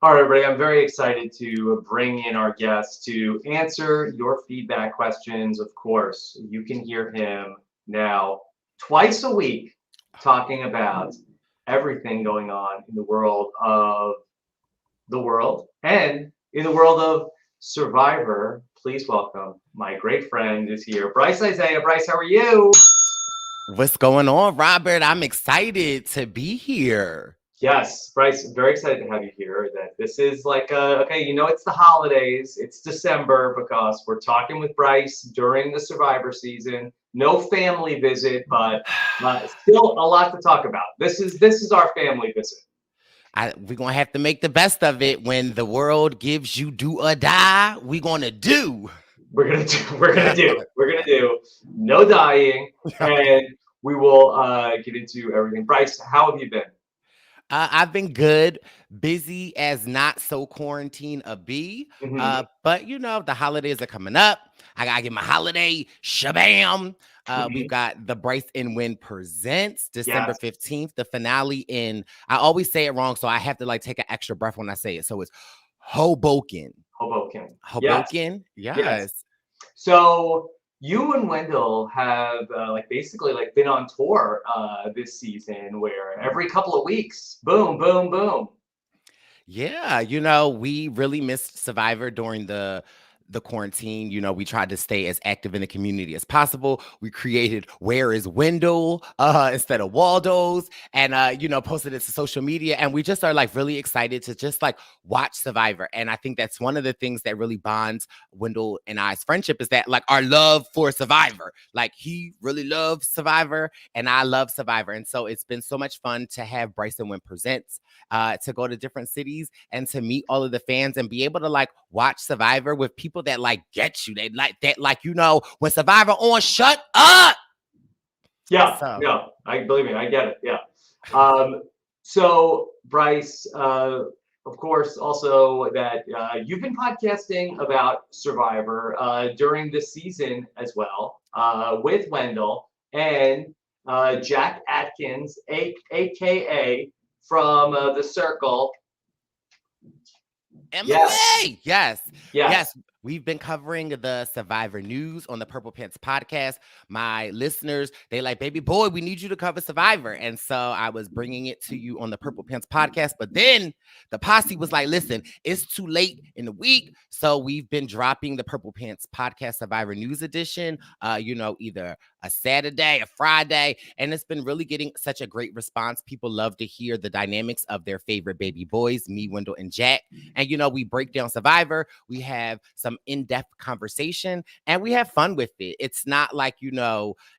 All right, everybody, I'm very excited to bring in our guest to answer your feedback questions. Of course, you can hear him now twice a week talking about everything going on in the world and in the world of Survivor. Please welcome my great friend is here, Brice Izyah. Brice, how are you? What's going on, Robert? I'm excited to be here. Yes, Brice, very excited to have you here. That this is like okay, it's the holidays, it's December because we're talking with Brice during the Survivor season. No family visit, but still a lot to talk about. This is our family visit. We're gonna have to make the best of it when the world gives you do or die. We're gonna do. We're gonna do no dying, and we will get into everything. Brice, how have you been? I've been good, busy as not so quarantine a bee. Hmm. But the holidays are coming up. I gotta get my holiday shabam. We've Hmm. got the Bryce and Win Presents December Yes, 15th, the finale in I always say it wrong, so I have to like take an extra breath when I say it. So it's Hoboken. Hoboken. Yes, Hoboken, yes. yes. So you and Wendell have like basically like been on tour this season, where every couple of weeks, boom, boom, boom. Yeah, we really missed Survivor during the quarantine. We tried to stay as active in the community as possible. We created Where is Wendell instead of Waldo's and posted it to social media. And we just are like really excited to just like watch Survivor. And I think that's one of the things that really bonds Wendell and I's friendship is that like our love for Survivor. Like he really loves Survivor and I love Survivor. And so it's been so much fun to have Bryson Wynn Presents to go to different cities and to meet all of the fans and be able to like watch Survivor with people that like get you. They like that, like when Survivor on, shut up. Yeah, So yeah, I believe me, I get it. Yeah. Um, so Brice, of course, also that you've been podcasting about Survivor during this season as well with Wendell and Jack Atkins, aka from the Circle. Yes, Emily, yes, yes. yes. We've been covering the Survivor news on the Purple Pants podcast. My listeners, they like, baby boy, we need you to cover Survivor. And so I was bringing it to you on the Purple Pants podcast. But then the posse was like, listen, it's too late in the week. So we've been dropping the Purple Pants podcast Survivor news edition, either a Saturday, a Friday. And it's been really getting such a great response. People love to hear the dynamics of their favorite baby boys, me, Wendell, and Jack. And we break down Survivor. We have some in-depth conversation, and we have fun with it. It's not like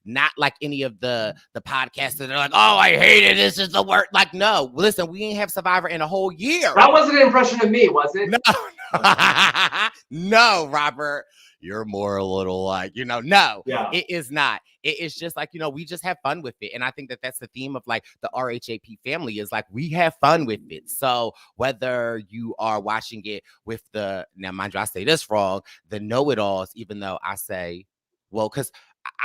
not like any of the podcasts that are like, oh, I hate it. This is the worst. Like, no, listen, we ain't have Survivor in a whole year. That wasn't an impression of me, was it? No, no, Robert. You're more a little like, no, Yeah. it is not. It is just like, we just have fun with it. And I think that that's the theme of like the RHAP family is like, we have fun with it. So whether you are watching it with now mind you, I say this wrong, the know-it-alls, even though I say, well, because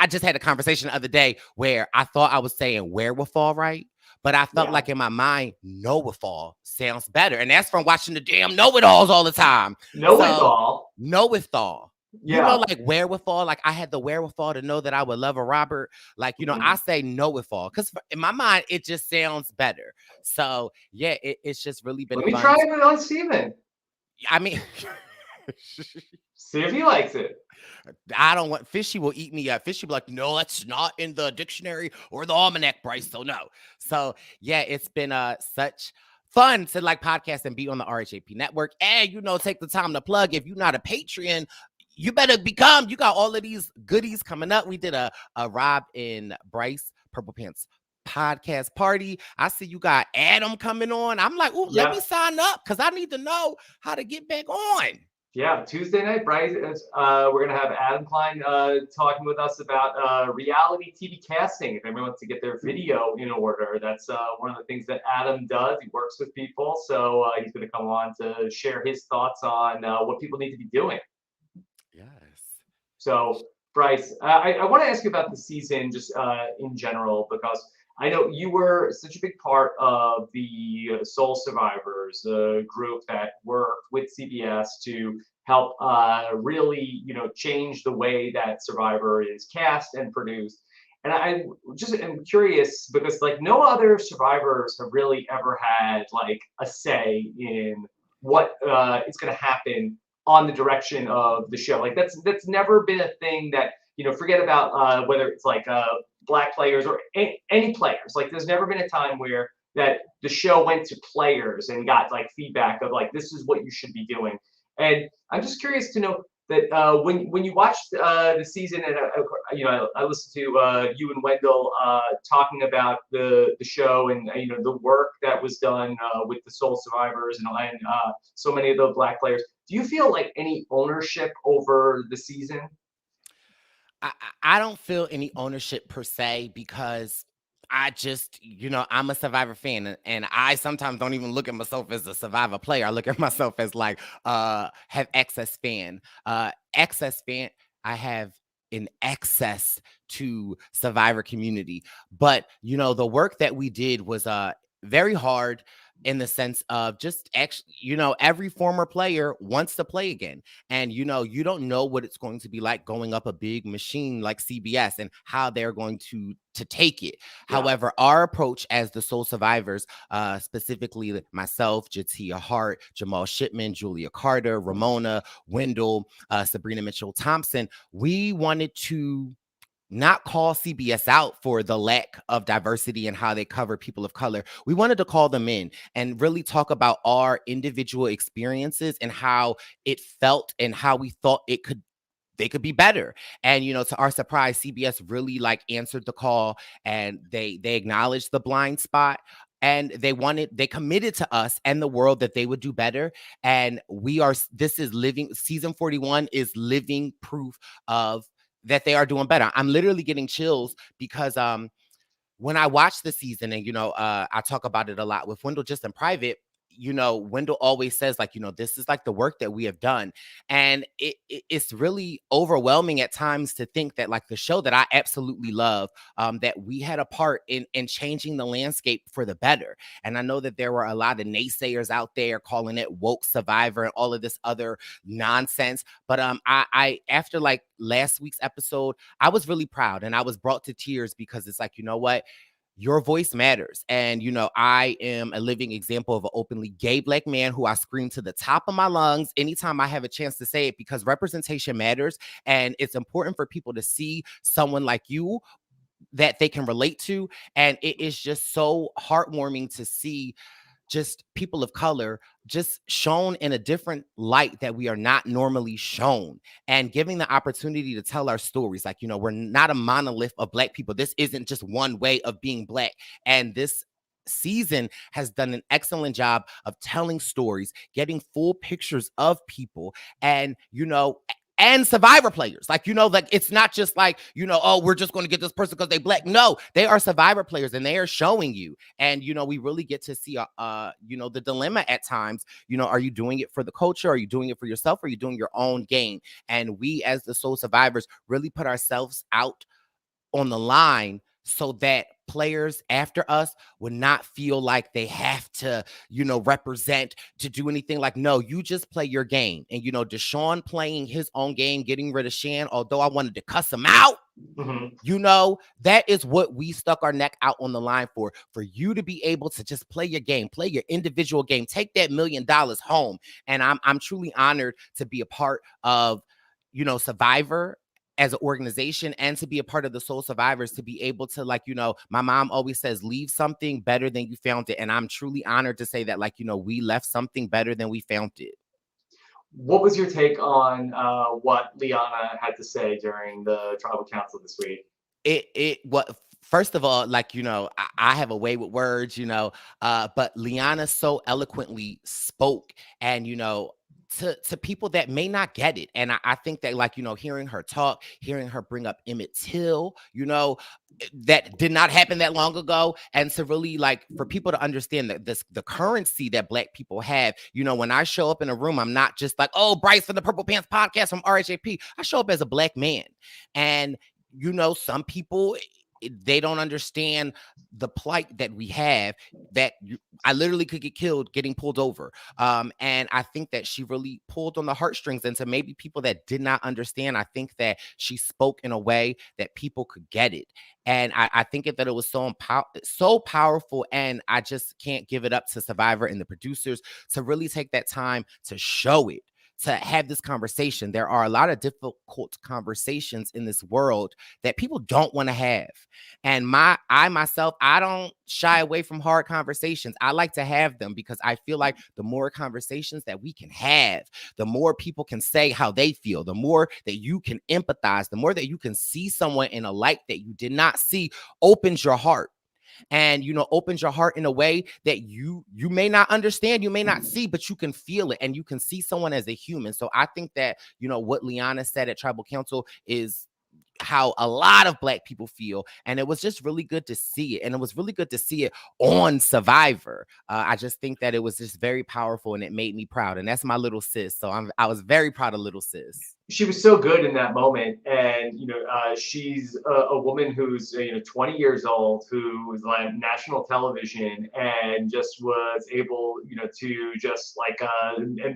I just had a conversation the other day where I thought I was saying wherewithal right. But I felt Yeah. like in my mind, know-it-all sounds better. And that's from watching the damn know-it-alls all the time. Know it So all. know-it-all. Yeah. Like wherewithal, like I had the wherewithal to know that I would love a Robert. Like, I say know-it-all because in my mind, it just sounds better. So, yeah, it's just really been Let me fun. try it on Steven. I mean, See if he likes it. I don't want Fishy will eat me up. Fishy will be like, no, that's not in the dictionary or the almanac, Bryce. So no. So yeah, it's been such fun to like podcast and be on the RHAP network. And take the time to plug. If you're not a Patreon, you better become. You got all of these goodies coming up. We did a Rob and Bryce Purple Pants podcast party. I see you got Adam coming on. I'm like, oh, let me Yep. sign up because I need to know how to get back on. Yeah, Tuesday night, Bryce. We're gonna have Adam Klein talking with us about reality TV casting. If anyone wants to get their video in order, that's one of the things that Adam does. He works with people, so he's gonna come on to share his thoughts on what people need to be doing. Yes. So, Bryce, I want to ask you about the season just in general because I know you were such a big part of the Soul Survivors, group that worked with CBS to help really, change the way that Survivor is cast and produced. And I just am curious because like no other survivors have really ever had like a say in what is going to happen on the direction of the show. Like that's never been a thing that forget about whether it's like black players or any players. Like there's never been a time where that the show went to players and got like feedback of like this is what you should be doing. And I'm just curious to know that when you watched the season, and I listened to you and Wendell talking about the show and the work that was done with the Soul Survivors and so many of the black players. Do you feel like any ownership over the season? I don't feel any ownership per se because I just, I'm a Survivor fan and I sometimes don't even look at myself as a Survivor player. I look at myself as like have excess fan. Excess fan, I have in excess to Survivor community. But the work that we did was very hard in the sense of just actually, every former player wants to play again. And, you don't know what it's going to be like going up a big machine like CBS and how they're going to take it. Yeah. However, our approach as the Soul Survivors, specifically myself, Jatia Hart, Jamal Shipman, Julia Carter, Ramona, Wendell, Sabrina Mitchell Thompson, we wanted to not call CBS out for the lack of diversity and how they cover people of color. We wanted to call them in and really talk about our individual experiences and how it felt and how we thought they could be better. And to our surprise, CBS really like answered the call and they acknowledged the blind spot. And they committed to us and the world that they would do better. And this is living, season 41 is living proof of that they are doing better. I'm literally getting chills because when I watch the season and I talk about it a lot with Wendell just in private. Wendell always says like, this is like the work that we have done. And it's really overwhelming at times to think that like the show that I absolutely love, that we had a part in changing the landscape for the better. And I know that there were a lot of naysayers out there calling it woke Survivor and all of this other nonsense. But I after like last week's episode, I was really proud and I was brought to tears because it's like, you know what? Your voice matters. And, I am a living example of an openly gay black man who I scream to the top of my lungs anytime I have a chance to say it because representation matters. And it's important for people to see someone like you that they can relate to. And it is just so heartwarming to see just people of color just shown in a different light that we are not normally shown and giving the opportunity to tell our stories. Like, we're not a monolith of black people. This isn't just one way of being black. And this season has done an excellent job of telling stories, getting full pictures of people and, and Survivor players. Like, like it's not just like, oh, we're just going to get this person because they black. No, they are Survivor players and they are showing you. And, we really get to see, the dilemma at times, are you doing it for the culture? Are you doing it for yourself? Or are you doing your own game? And we as the Soul Survivors really put ourselves out on the line so that players after us would not feel like they have to, represent to do anything. Like, no, you just play your game. And, Deshaun playing his own game, getting rid of Shan, although I wanted to cuss him out, that is what we stuck our neck out on the line for you to be able to just play your game, play your individual game, take that $1 million home. And I'm truly honored to be a part of, Survivor as an organization and to be a part of the Soul Survivors, to be able to like, my mom always says, leave something better than you found it. And I'm truly honored to say that like, we left something better than we found it. What was your take on what Liana had to say during the tribal council this week? What first of all, like, I have a way with words, but Liana so eloquently spoke and, to people that may not get it. And I think that like, hearing her talk, hearing her bring up Emmett Till, that did not happen that long ago. And to really like for people to understand that the currency that black people have, when I show up in a room, I'm not just like, oh, Brice from the Purple Pants podcast from RHAP. I show up as a black man. And, some people they don't understand the plight that we have, that I literally could get killed getting pulled over. And I think that she really pulled on the heartstrings. And to maybe people that did not understand, I think that she spoke in a way that people could get it. And I think that it was so powerful. And I just can't give it up to Survivor and the producers to really take that time to show it, to have this conversation. There are a lot of difficult conversations in this world that people don't want to have. And I myself, I don't shy away from hard conversations. I like to have them because I feel like the more conversations that we can have, the more people can say how they feel, the more that you can empathize, the more that you can see someone in a light that you did not see, opens your heart. And opens your heart in a way that you may not understand, you may not see, but you can feel it, and you can see someone as a human. So I think that what Liana said at Tribal Council is how a lot of Black people feel, and it was just really good to see it, and it was really good to see it on Survivor. I just think that it was just very powerful, and it made me proud, and that's my little sis. So I was very proud of little sis. She was so good in that moment, and she's a woman who's 20 years old, who was on national television and just was able to just like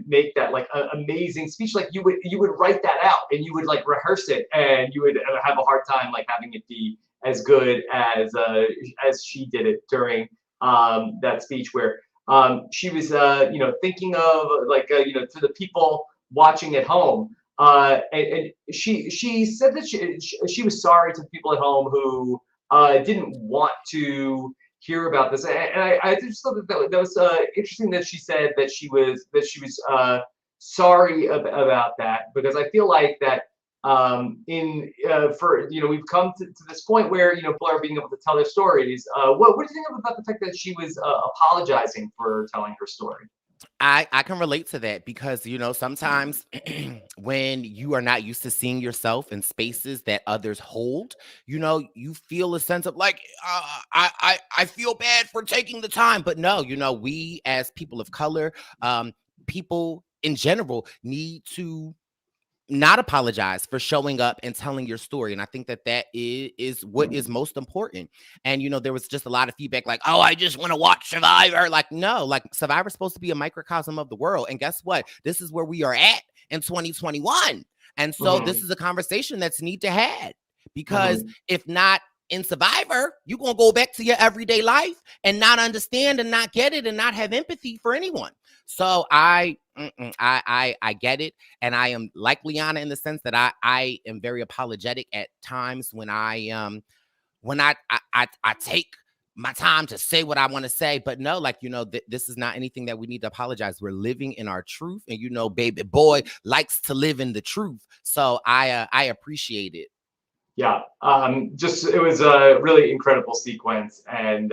make that like amazing speech. Like you would write that out and you would like rehearse it, and you would have a hard time like having it be as good as she did it during that speech, where she was thinking of like to the people watching at home. And she said that she was sorry to the people at home who didn't want to hear about this. And I just thought that was interesting that she said that she was sorry about that, because I feel like that we've come to this point where people are being able to tell their stories. What do you think about the fact that she was apologizing for telling her story? I can relate to that because, sometimes when you are not used to seeing yourself in spaces that others hold, you feel a sense of like, I feel bad for taking the time. But no, we as people of color, people in general need to not apologize for showing up and telling your story. And I think that is what is most important. And there was just a lot of feedback like, oh, I just want to watch Survivor. Like, no, like Survivor's supposed to be a microcosm of the world. And guess what? This is where we are at in 2021. And so this is a conversation that's need to have, because if not in Survivor, you're gonna go back to your everyday life and not understand and not get it and not have empathy for anyone. So I get it, and I am like Liana in the sense that I am very apologetic at times when I take my time to say what I want to say. But no, like this is not anything that we need to apologize. We're living in our truth, and baby boy likes to live in the truth. So I appreciate it. Yeah, it was a really incredible sequence, and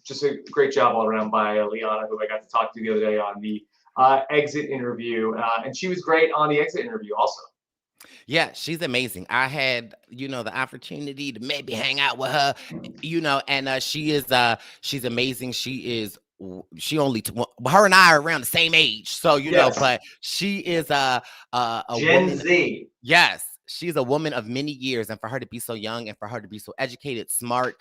just a great job all around by Liana, who I got to talk to the other day on the exit interview, and she was great on the exit interview also. Yeah, she's amazing. I had, the opportunity to maybe hang out with her, and she's amazing. She only her and I are around the same age, so Yes. but she is a Gen woman. Z. Yes, she's a woman of many years, and for her to be so young and for her to be so educated, smart,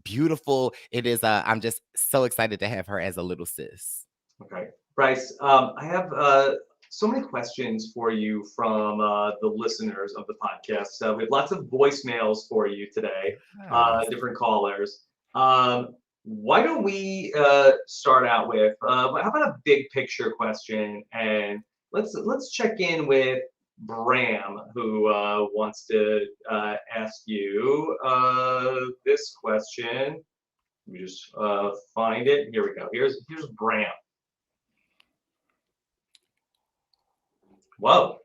beautiful, it is. I'm just so excited to have her as a little sis. Okay, Brice, I have so many questions for you from the listeners of the podcast. We have lots of voicemails for you today, different callers. Why don't we start out with how about a big picture question, and let's check in with Bram, who wants to ask you this question. Let me just find it. Here we go. Here's Bram. Whoa.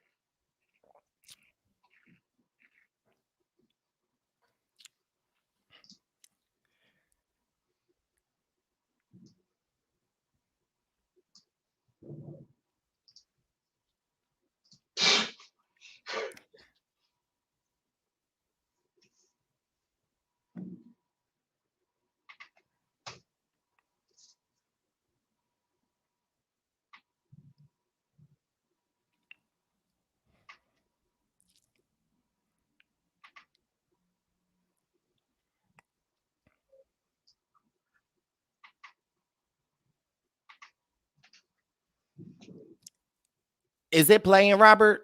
Is it playing, Robert?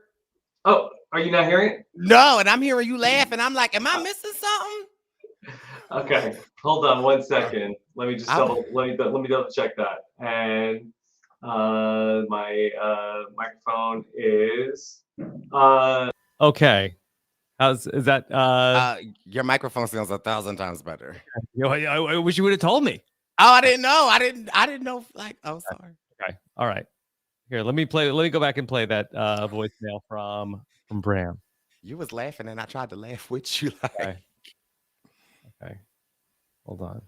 Oh, are you not hearing it? No, and I'm hearing you laugh, and I'm like, am I missing something? Okay, hold on 1 second. Let me just I- let me double check that. And my microphone is Okay. Is that Your microphone sounds 1,000 times better. I wish you would have told me. Oh, I didn't know. I didn't know. Like, oh, sorry. Okay. All right. Here, let me go back and play that voicemail from Bram. You was laughing, and I tried to laugh with you. Like, Okay. Hold on.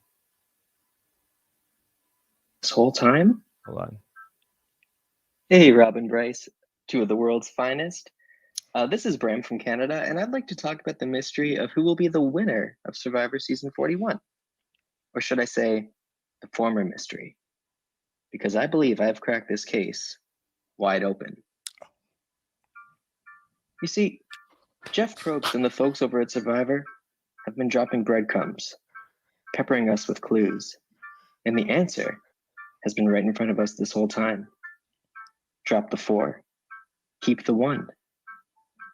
This whole time? Hold on. Hey, Rob and Brice, two of the world's finest. This is Bram from Canada, and I'd like to talk about the mystery of who will be the winner of Survivor Season 41. Or should I say, the former mystery? Because I believe I've cracked this case wide open. You see, Jeff Probst and the folks over at Survivor have been dropping breadcrumbs, peppering us with clues, and the answer has been right in front of us this whole time. Drop the 4, keep the 1.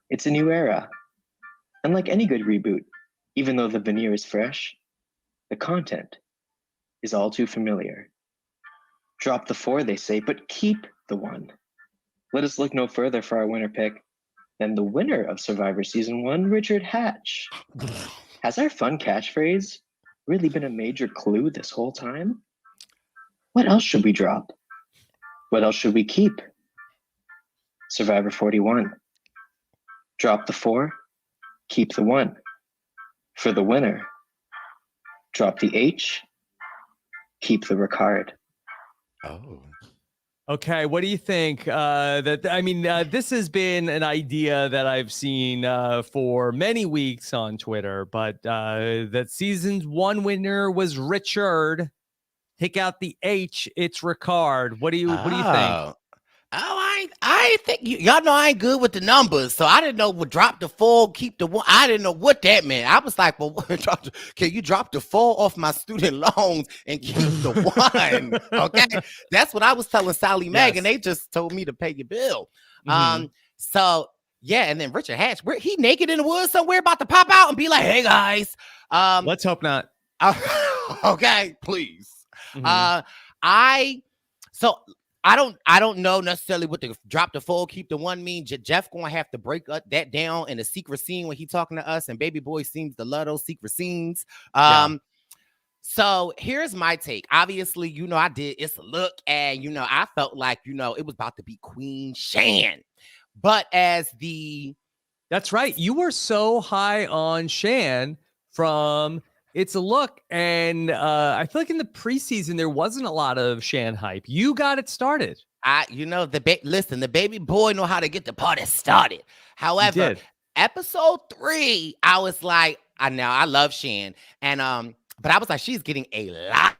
It's a new era. Unlike any good reboot, even though the veneer is fresh, the content is all too familiar. Drop the 4, they say, but keep the 1. Let us look no further for our winner pick than the winner of Survivor Season 1, Richard Hatch. Has our fun catchphrase really been a major clue this whole time? What else should we drop? What else should we keep? Survivor 41. Drop the 4, keep the 1. For the winner, drop the H, keep the Ricard. oh, Okay, what do you think? This has been an idea that I've seen for many weeks on Twitter, but that season's 1 winner was Richard. Take out the H, it's Ricard. What do you think? Oh, I think y'all know I ain't good with the numbers, so I didn't know what drop the 4, keep the 1. I didn't know what that meant. I was like, well, can you drop the 4 off my student loans and keep the 1? Okay, that's what I was telling Sally Meg, and they just told me to pay your bill. So yeah, and then Richard Hatch, he naked in the woods somewhere, about to pop out and be like, hey guys, Let's hope not. okay, please. I don't know necessarily what the drop the 4, keep the 1 mean. Jeff gonna have to break that down in a secret scene when he talking to us, and Baby Boy seems to love those secret scenes. So here's my take. Obviously, I did It's a Look, and I felt like it was about to be Queen Shan, but that's right. You were so high on Shan from It's a Look, and I feel like in the preseason there wasn't a lot of Shan hype. You got it started. Listen, the Baby Boy know how to get the party started. However, episode 3, I was like, I love Shan, and but I was like, she's getting a lot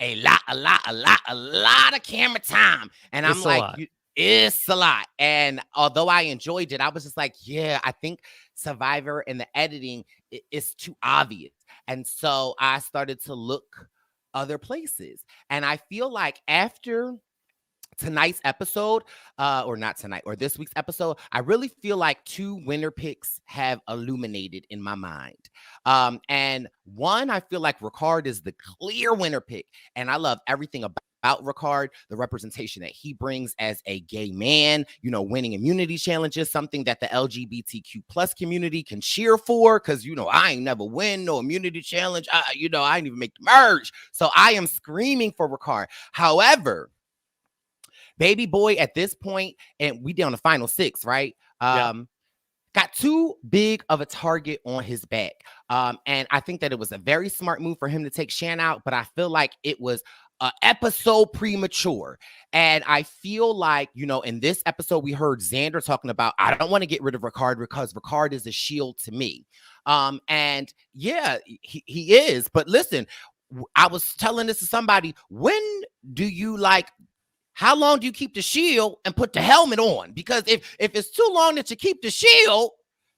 of camera time, and I'm like, it's a lot. And although I enjoyed it, I was just like, yeah, I think Survivor and the editing is too obvious. And so I started to look other places. And I feel like after tonight's episode, or not tonight, or this week's episode, I really feel like 2 winner picks have illuminated in my mind. And one, I feel like Ricard is the clear winner pick. And I love everything about Ricard, the representation that he brings as a gay man, winning immunity challenges, something that the LGBTQ plus community can cheer for, because I ain't never win no immunity challenge. I ain't even make the merge. So I am screaming for Ricard. However, Baby Boy at this point, and we down the final 6, right? Got too big of a target on his back. And I think that it was a very smart move for him to take Shan out, but I feel like it was episode premature. And I feel like, in this episode, we heard Xander talking about, I don't want to get rid of Ricard because Ricard is a shield to me. And yeah, he is. But listen, I was telling this to somebody, how long do you keep the shield and put the helmet on? Because if it's too long that you keep the shield,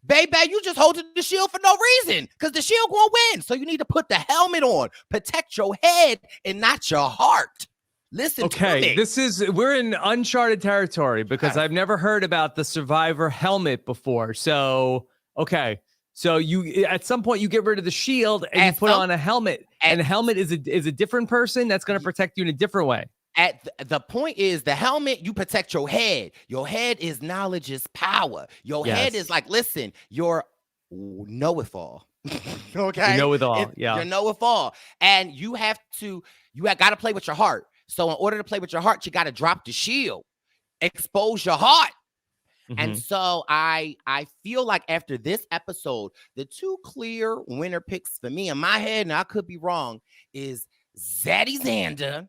baby, you just hold the shield for no reason, because the shield won't win. So you need to put the helmet on, protect your head and not your heart. Listen to Okay, me. we're in uncharted territory because Okay. I've never heard about the Survivor helmet before. So, okay. So you at some point you get rid of the shield and you At put some on a helmet, and the helmet is a different person that's going to protect you in a different way. The point is the helmet, you protect your head. Your head is knowledge is power. Your head is Yes. like, listen, your know-it-all. Okay. You know it all. Yeah. You know it all. And you got to play with your heart. So in order to play with your heart, you got to drop the shield, expose your heart. And Mhm. so I feel like after this episode, the two clear winner picks for me in my head, and I could be wrong, is Zaddy Xander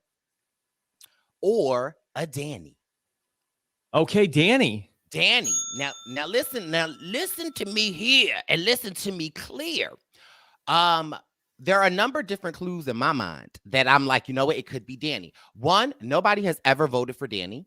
or a Danny. Okay, Danny. Danny. Now listen to me here and listen to me clear. There are a number of different clues in my mind that I'm like, you know what, it could be Danny. One, nobody has ever voted for Danny.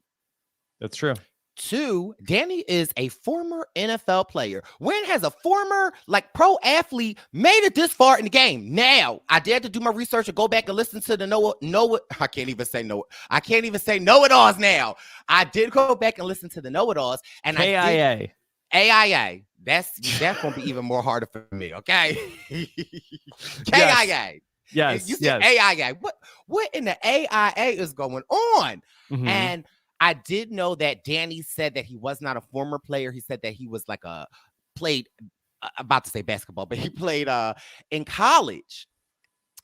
That's true. Two, Danny is a former NFL player. When has a former pro athlete made it this far in the game? Now, I dared to do my research and go back and listen to the I can't even say know-it-alls now. I did go back and listen to the know-it-alls, and KIA. AIA. That's gonna be even more harder for me. Okay. KIA. Yes. You said AIA. What in the AIA is going on? Mhm. And I did know that Danny said that he was not a former player. He said that he was played, about to say basketball, but he played in college.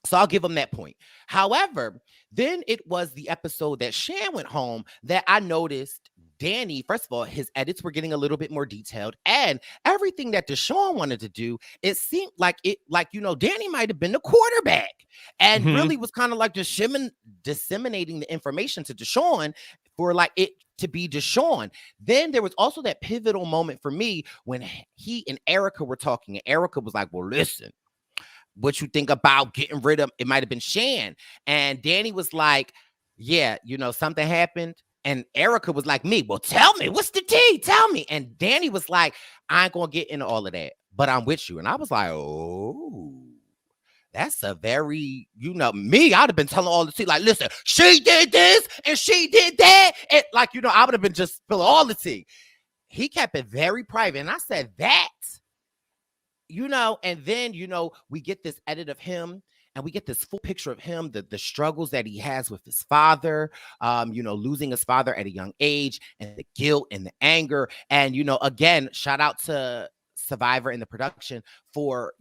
So I'll give him that point. However, then it was the episode that Shan went home that I noticed Danny, first of all, his edits were getting a little bit more detailed, and everything that Deshaun wanted to do, it seemed like Danny might have been the quarterback and really was kind of like disseminating the information to Deshaun for it to be Deshaun. Then there was also that pivotal moment for me when he and Erica were talking, and Erica was like, well, listen, what you think about getting rid of, it might have been Shan. And Danny was like, yeah, something happened. And Erica was like, me, well, tell me, what's the tea? Tell me. And Danny was like, I ain't gonna get into all of that, but I'm with you. And I was like, oh, that's a very, me, I'd have been telling all the tea, like, listen, she did this and she did that. And I would have been just spilling all the tea. He kept it very private. And I said that, and then, we get this edit of him and we get this full picture of him, the struggles that he has with his father, losing his father at a young age, and the guilt and the anger. And, again, shout out to Survivor and the production for,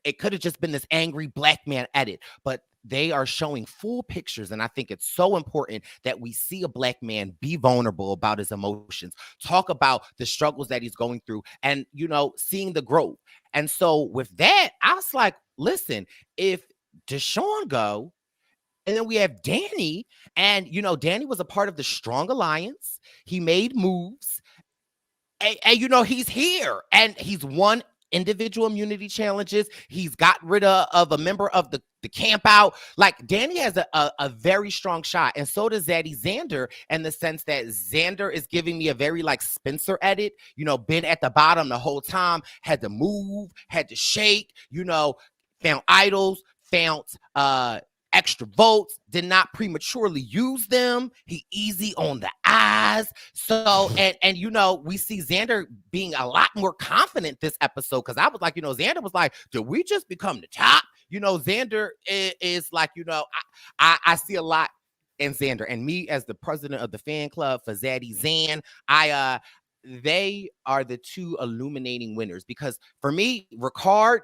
it could have just been this angry black man edit, but they are showing full pictures. And I think it's so important that we see a black man be vulnerable about his emotions, talk about the struggles that he's going through, and, seeing the growth. And so with that, I was like, listen, if Deshaun go, and then we have Danny, and, Danny was a part of the Strong Alliance. He made moves, and he's here, and he's won individual immunity challenges. He's got rid of a member of the camp out. Danny has a very strong shot, and so does Zaddy Xander, in the sense that Xander is giving me a very Spencer edit, been at the bottom the whole time, had to move, had to shake, found idols, found extra votes, did not prematurely use them. He easy on the eyes. So, and we see Xander being a lot more confident this episode, because I was like, Xander was like, did we just become the top? Xander is like, I see a lot in Xander, and me as the president of the fan club for Zaddy Zan, they are the two illuminating winners, because for me, Ricard,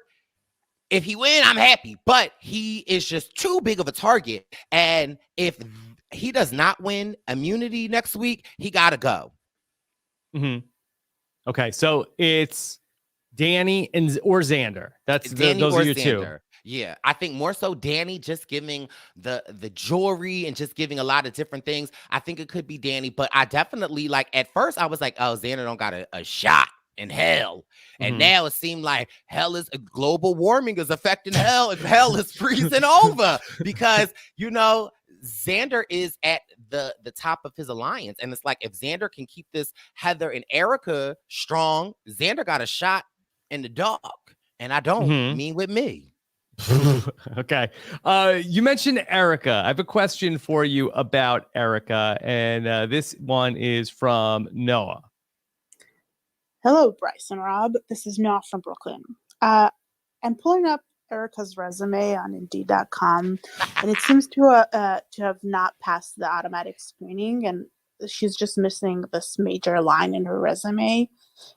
if he win, I'm happy, but he is just too big of a target. And if he does not win immunity next week, he got to go. Mm-hmm. Okay, so it's Danny or Xander. Those are your two. Yeah, I think more so Danny, just giving the jewelry and just giving a lot of different things. I think it could be Danny, but I definitely, at first I was like, oh, Xander don't got a shot in hell. And now it seemed like hell is global warming is affecting hell, and hell is freezing over, because Xander is at the top of his alliance, and it's like, if Xander can keep this Heather and Erica strong, Xander got a shot in the dark, and I don't mean with me. Okay. You mentioned Erica. I have a question for you about Erica, and this one is from Noah. Hello, Brice and Rob. This is Noah from Brooklyn. I'm pulling up Erica's resume on Indeed.com, and it seems to have not passed the automatic screening, and she's just missing this major line in her resume.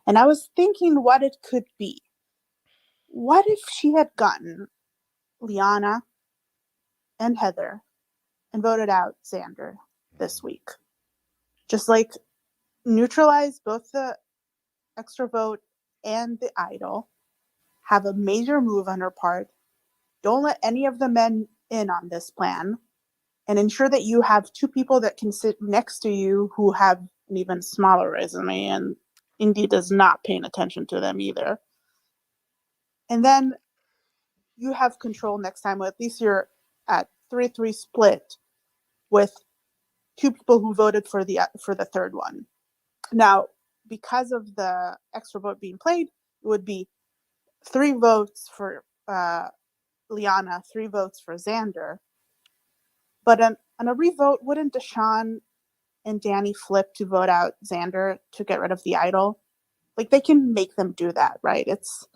And I was thinking what it could be. What if she had gotten Liana and Heather and voted out Xander this week? Just like neutralize both the extra vote and the idol, have a major move on her part, don't let any of the men in on this plan, and ensure that you have two people that can sit next to you who have an even smaller resume, and Indeed is not paying attention to them either. And then you have control next time. At least you're at 3-3 split with two people who voted for the third one. Now, because of the extra vote being played, it would be 3 votes for Liana, 3 votes for Xander. But on a revote, wouldn't Deshawn and Danny flip to vote out Xander to get rid of the idol? Like, they can make them do that, right? It's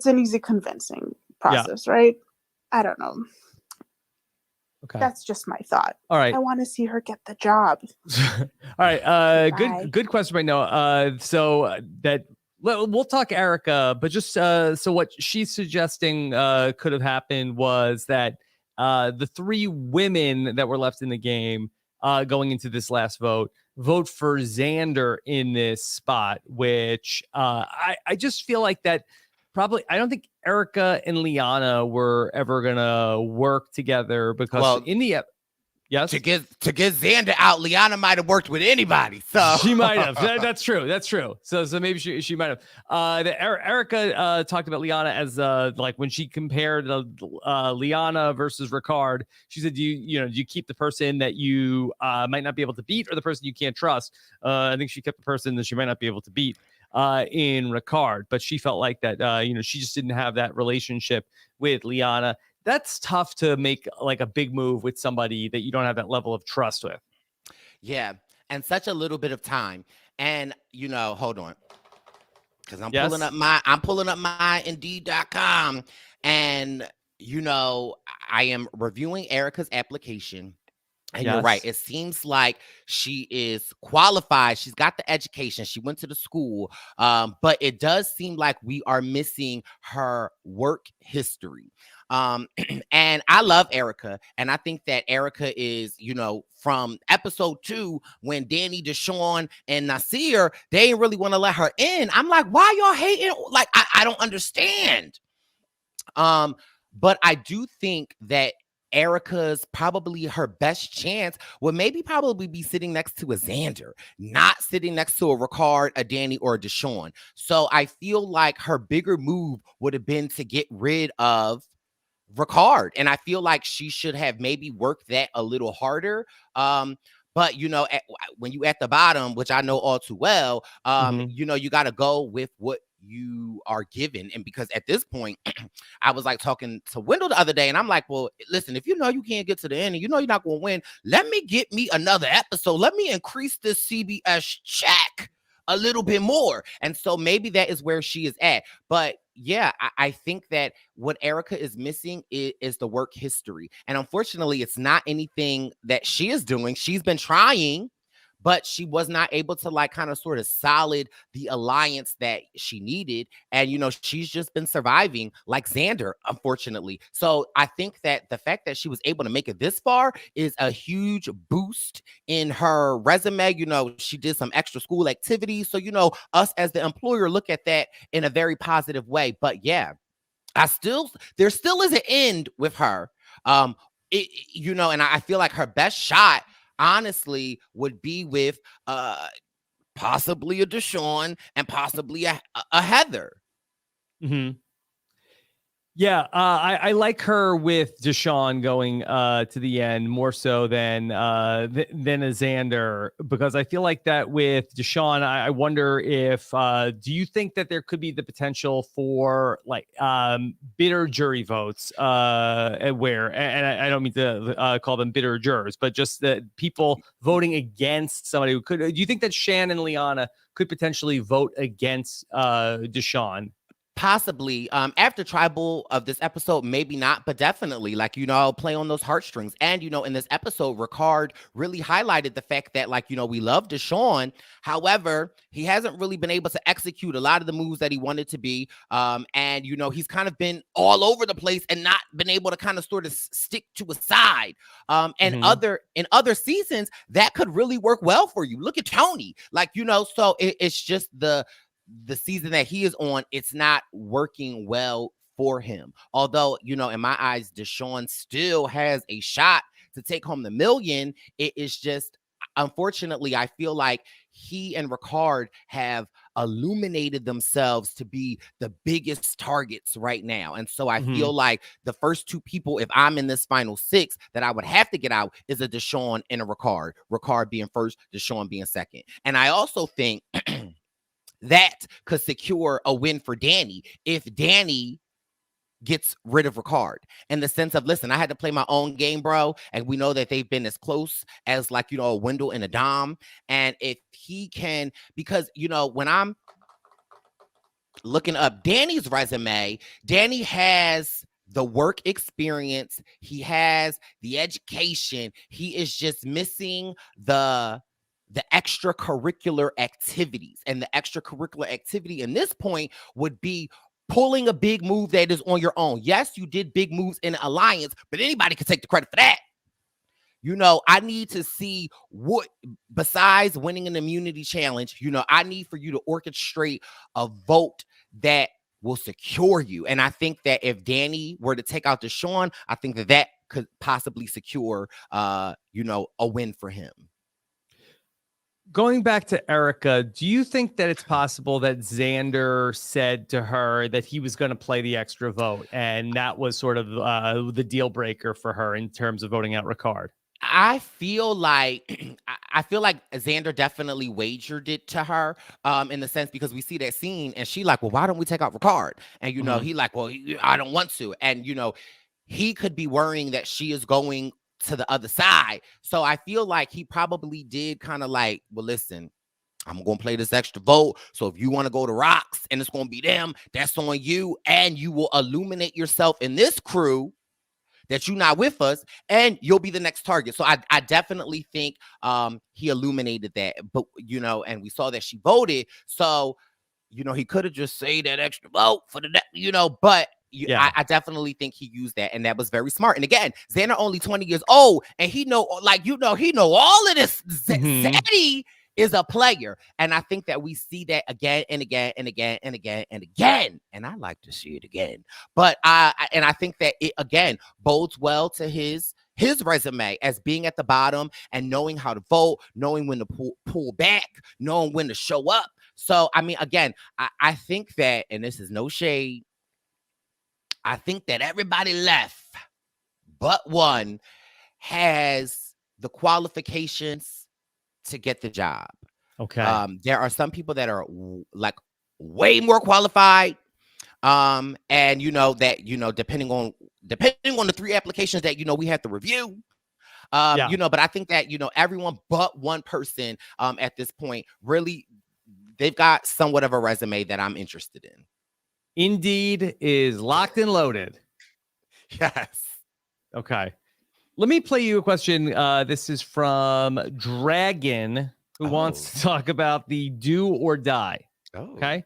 an easy convincing process, right? I don't know. Okay. That's just my thought. All right. I want to see her get the job. All right. Bye. Good question right now. So that we'll talk Erica, but just so what she's suggesting could have happened was that the 3 women that were left in the game going into this last vote for Xander in this spot, which I just feel like that probably, I don't think Erica and Liana were ever gonna work together because in the yes, to get Xander out, Liana might have worked with anybody. So she might have. That's true. So maybe she might have. Erica talked about Liana as like when she compared Liana versus Ricard. She said, do you keep the person that you might not be able to beat, or the person you can't trust? I think she kept the person that she might not be able to beat in Ricard, but she felt like that. She just didn't have that relationship with Liana. That's tough to make like a big move with somebody that you don't have that level of trust with. Yeah, and such a little bit of time. And hold on, because I'm pulling up my Indeed.com, and I am reviewing Erica's application. And you're right. It seems like she is qualified. She's got the education. She went to the school. But it does seem like we are missing her work history. And I love Erica. And I think that Erica is, from episode 2, when Danny, Deshawn, and Nasir, they didn't really want to let her in. I'm like, why y'all hating? Like, I don't understand. But I do think that Erica's probably her best chance would probably be sitting next to a Xander, not sitting next to a Ricard, a Danny, or a Deshawn. So I feel like her bigger move would have been to get rid of Ricard. And I feel like she should have maybe worked that a little harder. But, when you at the bottom, which I know all too well, you got to go with what you are given. And because at this point, I was like talking to Wendell the other day, and I'm like, well, listen, if you can't get to the end and you're not going to win, let me get me another episode. Let me increase this CBS check a little bit more. And so maybe that is where she is at. But yeah, I think that what Erica is missing is the work history. And unfortunately, it's not anything that she is doing. She's been trying, but she was not able to kind of sort of solid the alliance that she needed. And, she's just been surviving like Xander, unfortunately. So I think that the fact that she was able to make it this far is a huge boost in her resume. She did some extra school activities. So, us as the employer look at that in a very positive way. But yeah, there still is an end with her. And I feel like her best shot, honestly, would be with possibly a Deshawn and possibly a Heather. Mm-hmm. Yeah, I like her with Deshaun going to the end more so than a Xander, because I feel like that with Deshaun, I wonder if do you think that there could be the potential for like bitter jury votes where, and I don't mean to call them bitter jurors, but just the people voting against somebody who could. Do you think that Shan and Liana could potentially vote against Deshaun? Possibly. After tribal of this episode, maybe not, but definitely, like, play on those heartstrings. And, in this episode, Ricard really highlighted the fact that, like, we love Deshaun. However, he hasn't really been able to execute a lot of the moves that he wanted to be. And, he's kind of been all over the place and not been able to kind of sort of stick to a side. And in other seasons, that could really work well for you. Look at Tony. Like, so it's just the season that he is on, it's not working well for him. Although, in my eyes, Deshaun still has a shot to take home the $1 million. It is just, unfortunately, I feel like he and Ricard have illuminated themselves to be the biggest targets right now. And so I feel like the first two people, if I'm in this final 6, that I would have to get out is a Deshaun and a Ricard. Ricard being first, Deshaun being second. And I also think that could secure a win for Danny if Danny gets rid of Ricard, in the sense of, listen, I had to play my own game, bro. And we know that they've been as close as, like, a Wendell and a Dom. And if he can, because, when I'm looking up Danny's resume, Danny has the work experience, he has the education, he is just missing the extracurricular activities. And the extracurricular activity in this point would be pulling a big move that is on your own. Yes, you did big moves in an alliance, but anybody can take the credit for that. I need to see what, besides winning an immunity challenge, I need for you to orchestrate a vote that will secure you. And I think that if Danny were to take out Deshaun, I think that could possibly secure, a win for him. Going back to Erica, do you think that it's possible that Xander said to her that he was going to play the extra vote, and that was sort of the deal breaker for her in terms of voting out Ricard? I feel like Xander definitely wagered it to her, in the sense, because we see that scene and she like, well, why don't we take out Ricard? And he like, well, I don't want to. And he could be worrying that she is going to the other side. So I feel like he probably did kind of like, well, listen, I'm going to play this extra vote. So if you want to go to Rocks and it's going to be them, that's on you. And you will illuminate yourself in this crew that you're not with us, and you'll be the next target. So I definitely think he illuminated that. But, and we saw that she voted. So, he could have just said that extra vote for the, but I definitely think he used that, and that was very smart. And again, Xander only 20 years old, and he know, like, he know all of this. Zaddy is a player, and I think that we see that again and again and again and again and again, and I like to see it again. But I think that it again bodes well to his resume as being at the bottom and knowing how to vote, knowing when to pull back, knowing when to show up. So I mean, again, I think that, and this is no shade, I think that everybody left but one has the qualifications to get the job. Okay. There are some people that are like way more qualified. And that, depending on the 3 applications that, we have to review, but I think that, everyone but one person, at this point, really, they've got somewhat of a resume that I'm interested in. Indeed is locked and loaded. Yes. Okay. Let me play you a question. This is from Dragon, who wants to talk about the do or die. Okay.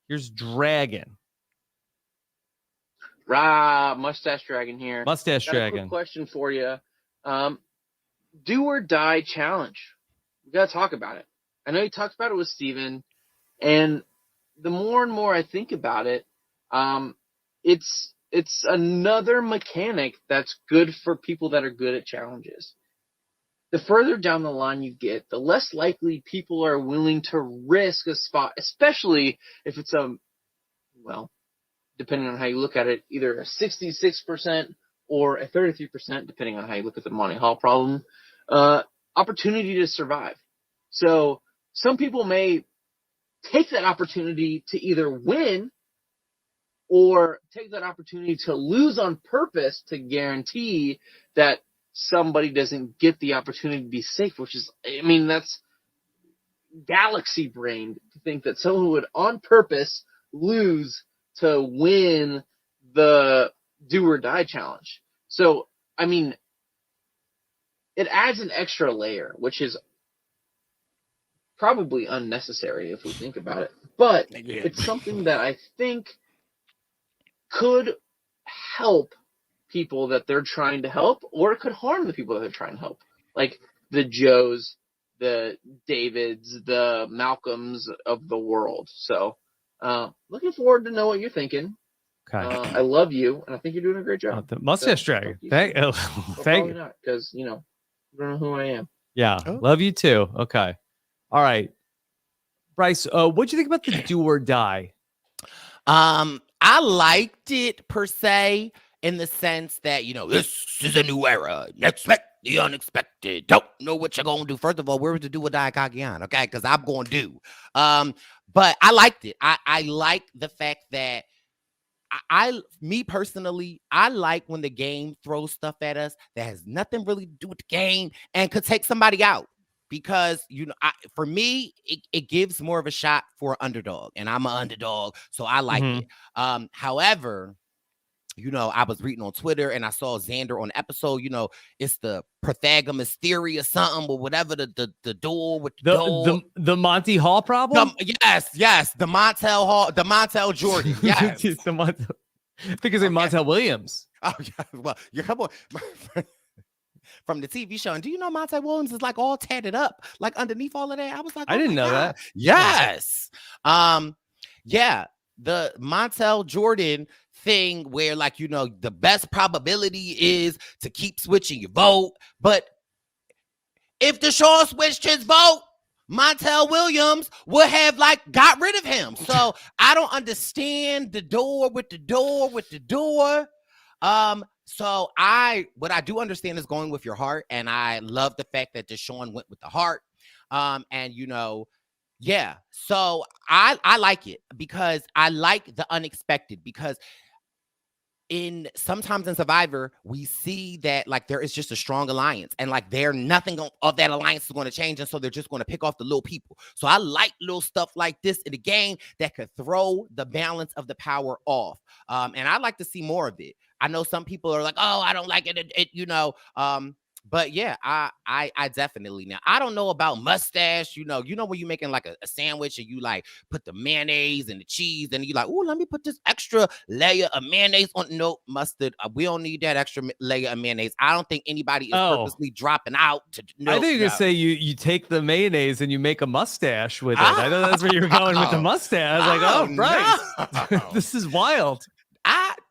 Here's Dragon. Mustache Dragon here. Mustache Got Dragon. A quick question for you. Do or die challenge. We got to talk about it. I know you talked about it with Steven, and the more and more I think about it, it's another mechanic that's good for people that are good at challenges. The further down the line you get, the less likely people are willing to risk a spot, especially if it's depending on how you look at it, either a 66% or a 33%, depending on how you look at the Monty Hall problem, opportunity to survive. So some people may take that opportunity to either win or take that opportunity to lose on purpose to guarantee that somebody doesn't get the opportunity to be safe, which is, I mean, that's galaxy brained to think that someone would on purpose lose to win the do or die challenge. So, I mean, it adds an extra layer, which is probably unnecessary if we think about it. But it's something that I think could help people that they're trying to help, or it could harm the people that they're trying to help. Like the Joes, the Davids, the Malcolms of the world. So looking forward to know what you're thinking. Okay. I love you, and I think you're doing a great job. The mustache dragon. Thank you. Not, because, you know, I don't know who I am. Yeah. Love you too. Okay. All right. Brice, what'd you think about the do or die? I liked it per se, in the sense that, you know, this is a new era. Expect the unexpected. Don't know what you're going to do. First of all, where was the do or die Cagayan? Okay, because I'm going to do. But I liked it. I like the fact that me personally, I like when the game throws stuff at us that has nothing really to do with the game and could take somebody out. Because, you know, for me, it gives more of a shot for an underdog, and I'm an underdog, so I like it. However, you know, I was reading on Twitter and I saw Xander on the episode, you know, it's the Pythagoras theory or something, or whatever, the door with the Monty Hall problem. Yes, the Montel Hall, the Montel Jordan, yes, I think it's Montel Williams. Oh yeah, well, you're come on. From the TV show. And do you know Montel Williams is like all tatted up, like underneath all of that? I was like, I didn't know that. Yes. Yeah, the Montel Jordan thing where, like, you know, the best probability is to keep switching your vote. But if Deshaun switched his vote, Montel Williams would have like got rid of him. So I don't understand the door with the door. So what I do understand is going with your heart, and I love the fact that Deshaun went with the heart. And you know, yeah. So I like it because I like the unexpected, because sometimes in Survivor, we see that like there is just a strong alliance, and like nothing of that alliance is going to change, and so they're just going to pick off the little people. So I like little stuff like this in the game that could throw the balance of the power off. And I'd like to see more of it. I know some people are like, oh, I don't like it, you know. But yeah, I definitely, now I don't know about mustache, you know when you're making like a sandwich and you like put the mayonnaise and the cheese and you like, oh, let me put this extra layer of mayonnaise on. No, mustard, we don't need that extra layer of mayonnaise. I don't think anybody is purposely dropping out to. I think you're gonna say you take the mayonnaise and you make a mustache with it. I know that's where you're going with the mustache. I was like, Brice, no. This is wild.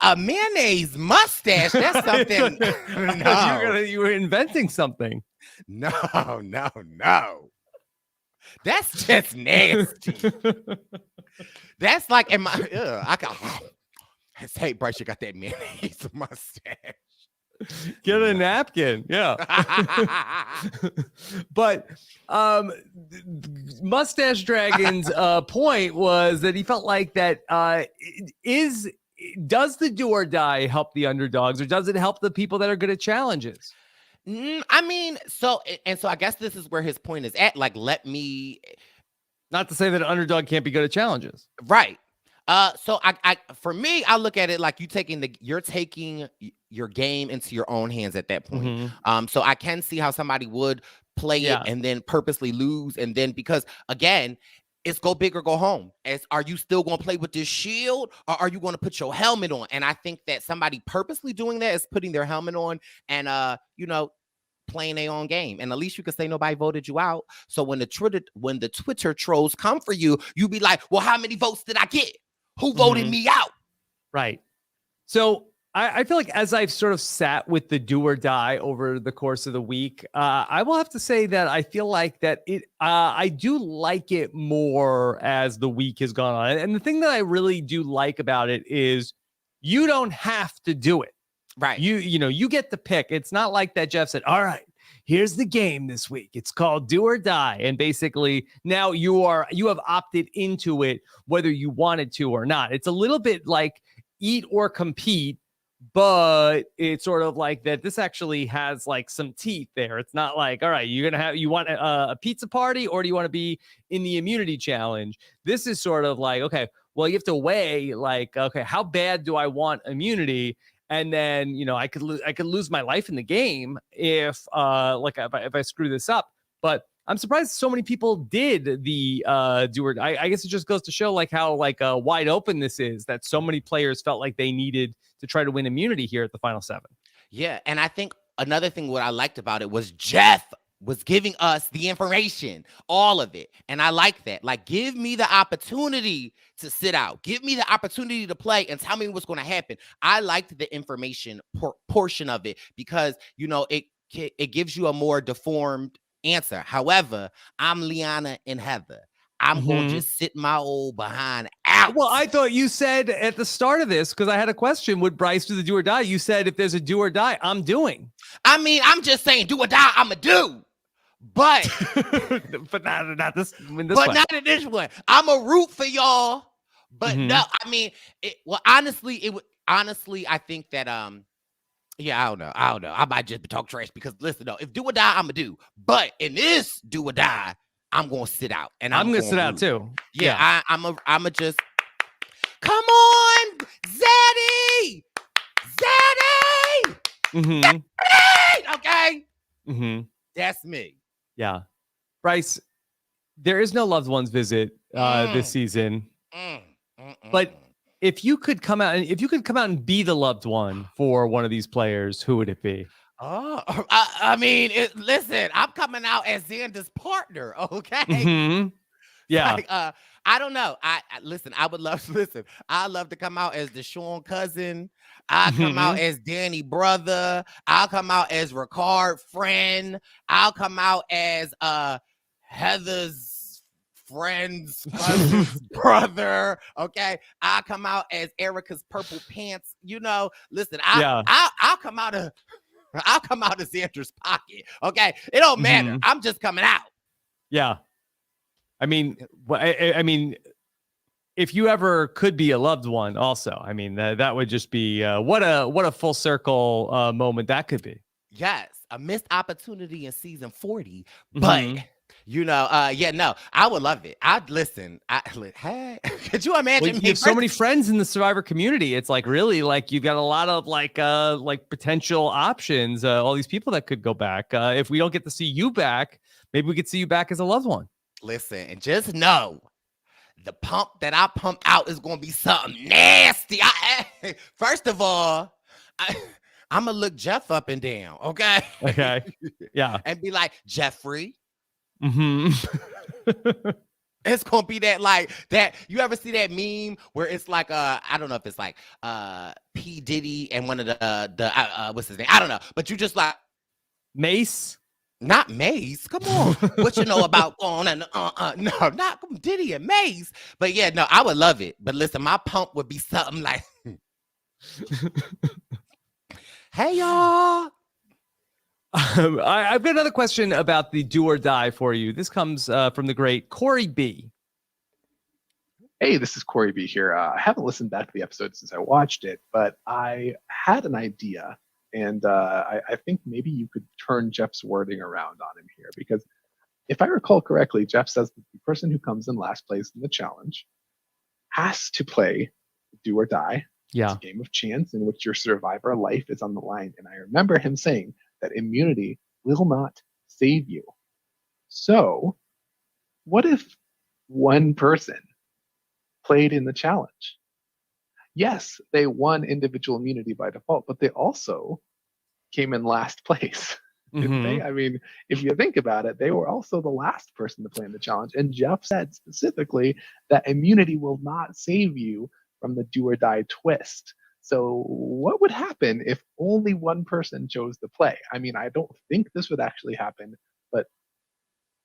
A mayonnaise mustache, that's something. No. You were inventing something. No. That's just nasty. That's like, hey, Brice, you got that mayonnaise mustache. Get a napkin. Yeah. But Mustache Dragon's point was that he felt like that does the do or die help the underdogs, or does it help the people that are good at challenges? I mean, so I guess this is where his point is at. Like, not to say that an underdog can't be good at challenges. Right. So for me, I look at it like you're taking your game into your own hands at that point. So I can see how somebody would play it and then purposely lose. And then, because again, it's go big or go home. Are you still going to play with this shield, or are you going to put your helmet on? And I think that somebody purposely doing that is putting their helmet on and, playing their own game. And at least you can say nobody voted you out. So when the Twitter trolls come for you, you be like, well, how many votes did I get? Who voted me out? Right. So I feel like as I've sort of sat with the do or die over the course of the week, I will have to say that I feel like that I do like it more as the week has gone on. And the thing that I really do like about it is you don't have to do it. Right. You get the pick. It's not like that Jeff said, all right, here's the game this week. It's called do or die. And basically now you have opted into it, whether you wanted to or not. It's a little bit like eat or compete, but it's sort of like that. This actually has like some teeth there. It's not like, all right, you want a pizza party, or do you want to be in the immunity challenge? This is sort of like, okay, well, you have to weigh like, okay, how bad do I want immunity? And then, I could lose my life in the game if I screw this up. But I'm surprised so many people did the do or I guess it just goes to show like how wide open this is, that so many players felt like they needed to try to win immunity here at the final 7. Yeah, and I think another thing what I liked about it was Jeff was giving us the information, all of it. And I like that. Like, give me the opportunity to sit out. Give me the opportunity to play and tell me what's going to happen. I liked the information portion of it because, it gives you a more deformed answer. However, I'm Liana and Heather. I'm going to just sit my old behind out. Well, I thought you said at the start of this, because I had a question, would Brice do the do or die? You said if there's a do or die, I'm doing. I mean, I'm just saying do or die, I'm a do. But but not this. Not in this one. I'm a root for y'all. But no, I mean, honestly, I think that I don't know. I might just talk trash because listen, though, if do or die, I'm a do. But in this do or die, I'm gonna sit out, and I'm gonna sit out too. Yeah. I'm a just come on, Zaddy, Zaddy, okay. That's me. Yeah, Brice, there is no loved ones visit this season, but if you could come out and be the loved one for one of these players, who would it be? Oh, I mean, listen, I'm coming out as Xander's partner, okay? Yeah. Like, I don't know. Listen, I would love I love to come out as the Sean cousin. I come out as Danny brother. I'll come out as Ricard friend. I'll come out as Heather's friend's brother. Okay. I'll come out as Erica's purple pants. Listen, I'll come out of Xander's pocket. Okay. It don't matter. I'm just coming out. Yeah. I mean, if you ever could be a loved one also, I mean, that would just be what a full circle moment that could be. Yes. A missed opportunity in season 40, but no, I would love it. Hey, could you imagine? Well, you have so many friends in the Survivor community. It's like really like you've got a lot of like potential options. All these people that could go back. If we don't get to see you back, maybe we could see you back as a loved one. Listen, and just know the pump that I pump out is going to be something nasty. First of all, I'm going to look Jeff up and down. Okay. Okay. Yeah. And be like, Jeffrey. It's gonna be that. You ever see that meme where it's like I don't know if it's like P Diddy and one of the what's his name? I don't know, but you just like Mace, not Mace. Come on, what you know about on and no, not Diddy and Mace. But yeah, no, I would love it. But listen, my pump would be something like, hey y'all. I've got another question about the do or die for you. This comes from the great Corey B. Hey, this is Corey B here. I haven't listened back to the episode since I watched it, but I had an idea, and I think maybe you could turn Jeff's wording around on him here, because if I recall correctly, Jeff says that the person who comes in last place in the challenge has to play do or die. Yeah. It's a game of chance in which your survivor life is on the line. And I remember him saying that immunity will not save you. So what if one person played in the challenge? Yes, they won individual immunity by default, but they also came in last place. Didn't they? I mean, if you think about it, they were also the last person to play in the challenge. And Jeff said specifically that immunity will not save you from the do or die twist. So what would happen if only one person chose to play? I mean, I don't think this would actually happen, but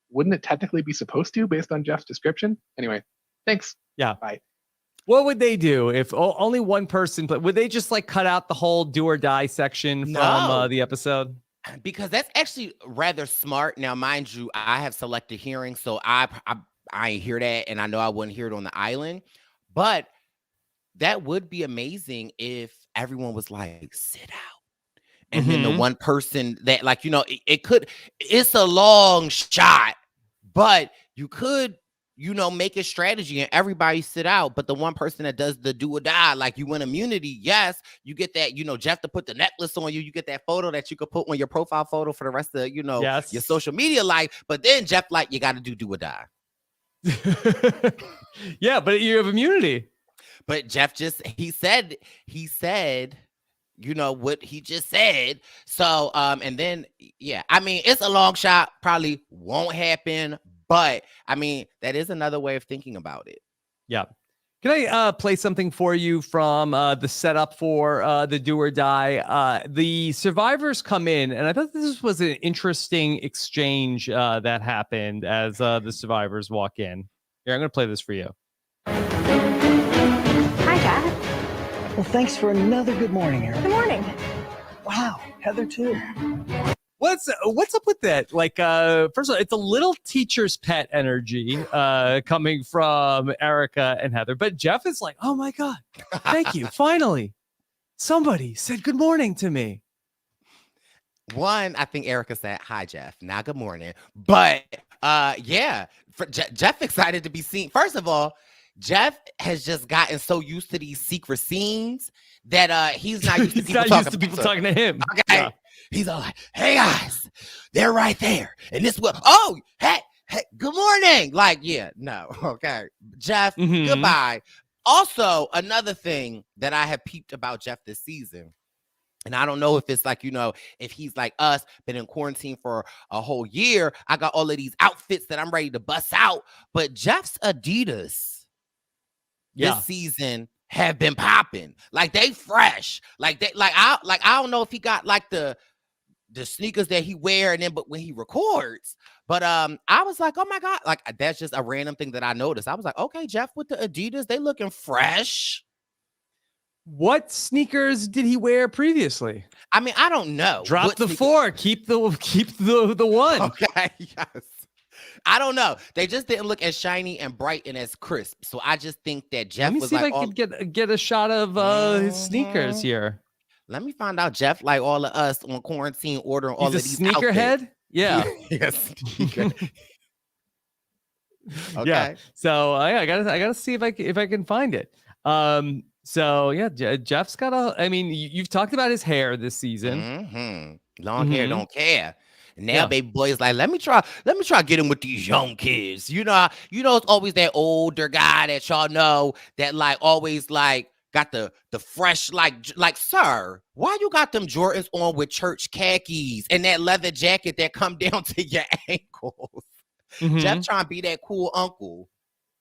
wouldn't it technically be supposed to based on Jeff's description? Anyway, thanks. Yeah. Bye. What would they do if only one person played? Would they just like cut out the whole do or die section from No. the episode? Because that's actually rather smart. Now, mind you, I have selective hearing, so I ain't hear that, and I know I wouldn't hear it on the island. But that would be amazing if everyone was like, sit out. And then the one person that, like, you know, it's a long shot, but you could, you know, make a strategy and everybody sit out. But the one person that does the do or die, like you win immunity, yes, you get that, you know, Jeff to put the necklace on you. You get that photo that you could put on your profile photo for the rest of, you know, your social media life. But then Jeff, like, you got to do or die. Yeah, but you have immunity. But Jeff he said, you know, what he just said. So, and then, yeah, I mean, it's a long shot, probably won't happen, but I mean, that is another way of thinking about it. Yeah. Can I play something for you from the setup for the do or die? The survivors come in, and I thought this was an interesting exchange that happened as the survivors walk in. Here, I'm going to play this for you. Hi, Dad. Well, thanks for another good morning, Aaron. Good morning. Wow, Heather too. What's up with that? Like, first of all, it's a little teacher's pet energy coming from Erica and Heather. But Jeff is like, oh my God, thank you. Finally, somebody said good morning to me. One, I think Erica said, hi, Jeff. Now, good morning. But yeah, Jeff excited to be seen. First of all, Jeff has just gotten so used to these secret scenes that he's not used to people talking to him. Okay. Yeah. He's all like, hey guys, they're right there. And this will, oh, hey, good morning. Like, yeah, no. Okay. Jeff, goodbye. Also, another thing that I have peeped about Jeff this season, and I don't know if it's like, you know, if he's like us, been in quarantine for a whole year. I got all of these outfits that I'm ready to bust out. But Jeff's Adidas this season have been popping. Like, they fresh. I don't know if he got like the sneakers that he wear and then but when he records. But I was like, oh my God, like that's just a random thing that I noticed. I was like, okay, Jeff with the Adidas, they looking fresh. What sneakers did he wear previously? I mean, I don't know. Drop the four, keep the one. Okay, yes. I don't know. They just didn't look as shiny and bright and as crisp. So I just think that Jeff was like, let me see if I could get a shot of his sneakers here. Let me find out Jeff, like all of us on quarantine, ordering all of these sneakerhead. Yeah. Yes. Okay. Yeah. So I gotta see if I can find it. So yeah, Jeff's got a. I mean, you've talked about his hair this season. Long hair, don't care. Now, baby boy is like, let me try getting with these young kids. You know, it's always that older guy that y'all know that like always like got the fresh, like, sir, why you got them Jordans on with church khakis and that leather jacket that come down to your ankles? Jeff trying to be that cool uncle.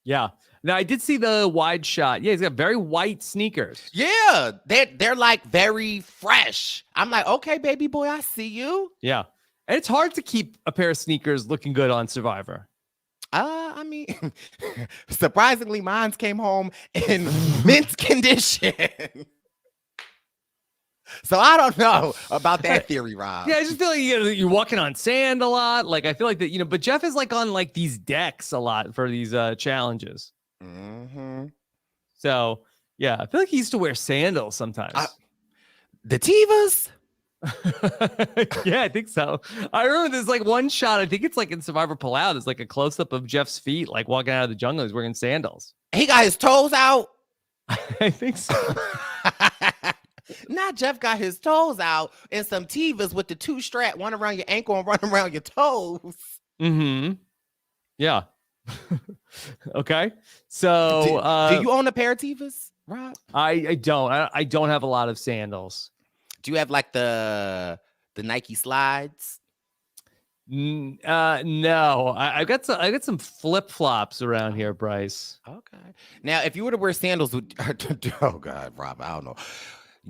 Yeah. Now I did see the wide shot. Yeah, he's got very white sneakers. Yeah, they're like very fresh. I'm like, okay, baby boy, I see you. Yeah. And it's hard to keep a pair of sneakers looking good on Survivor. I mean, surprisingly, mine came home in mint condition. So I don't know about that theory, Rob. Yeah, I just feel like you're walking on sand a lot. Like I feel like that, you know. But Jeff is like on like these decks a lot for these challenges. So yeah, I feel like he used to wear sandals sometimes. The Tivas. Yeah, I think so. I remember there's like one shot. I think it's like in Survivor Palau. There's like a close up of Jeff's feet, like walking out of the jungle. He's wearing sandals. He got his toes out. I think so. Now Jeff got his toes out in some Tivas with the two strap, one around your ankle and one around your toes. Yeah. Okay. So do you own a pair of Tivas, Rob? I don't. I don't have a lot of sandals. Do you have like the Nike slides? No. I got some flip flops around here, Brice. Okay. Now, if you were to wear sandals, oh God, Rob, I don't know.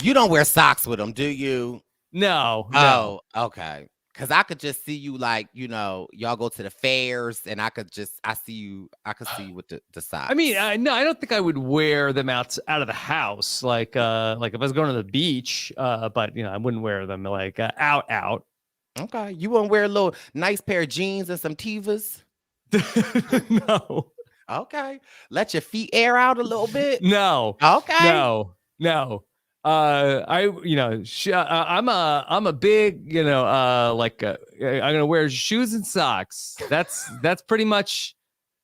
You don't wear socks with them, do you? No. Oh, okay. Cause I could just see you like, y'all go to the fairs and I could see you with the socks. I mean, no, I don't think I would wear them out of the house. Like if I was going to the beach, but I wouldn't wear them like out. Okay. You wouldn't wear a little nice pair of jeans and some Tevas? No. Okay. Let your feet air out a little bit? No. Okay. No. I'm a big, I'm gonna wear shoes and socks. That's pretty much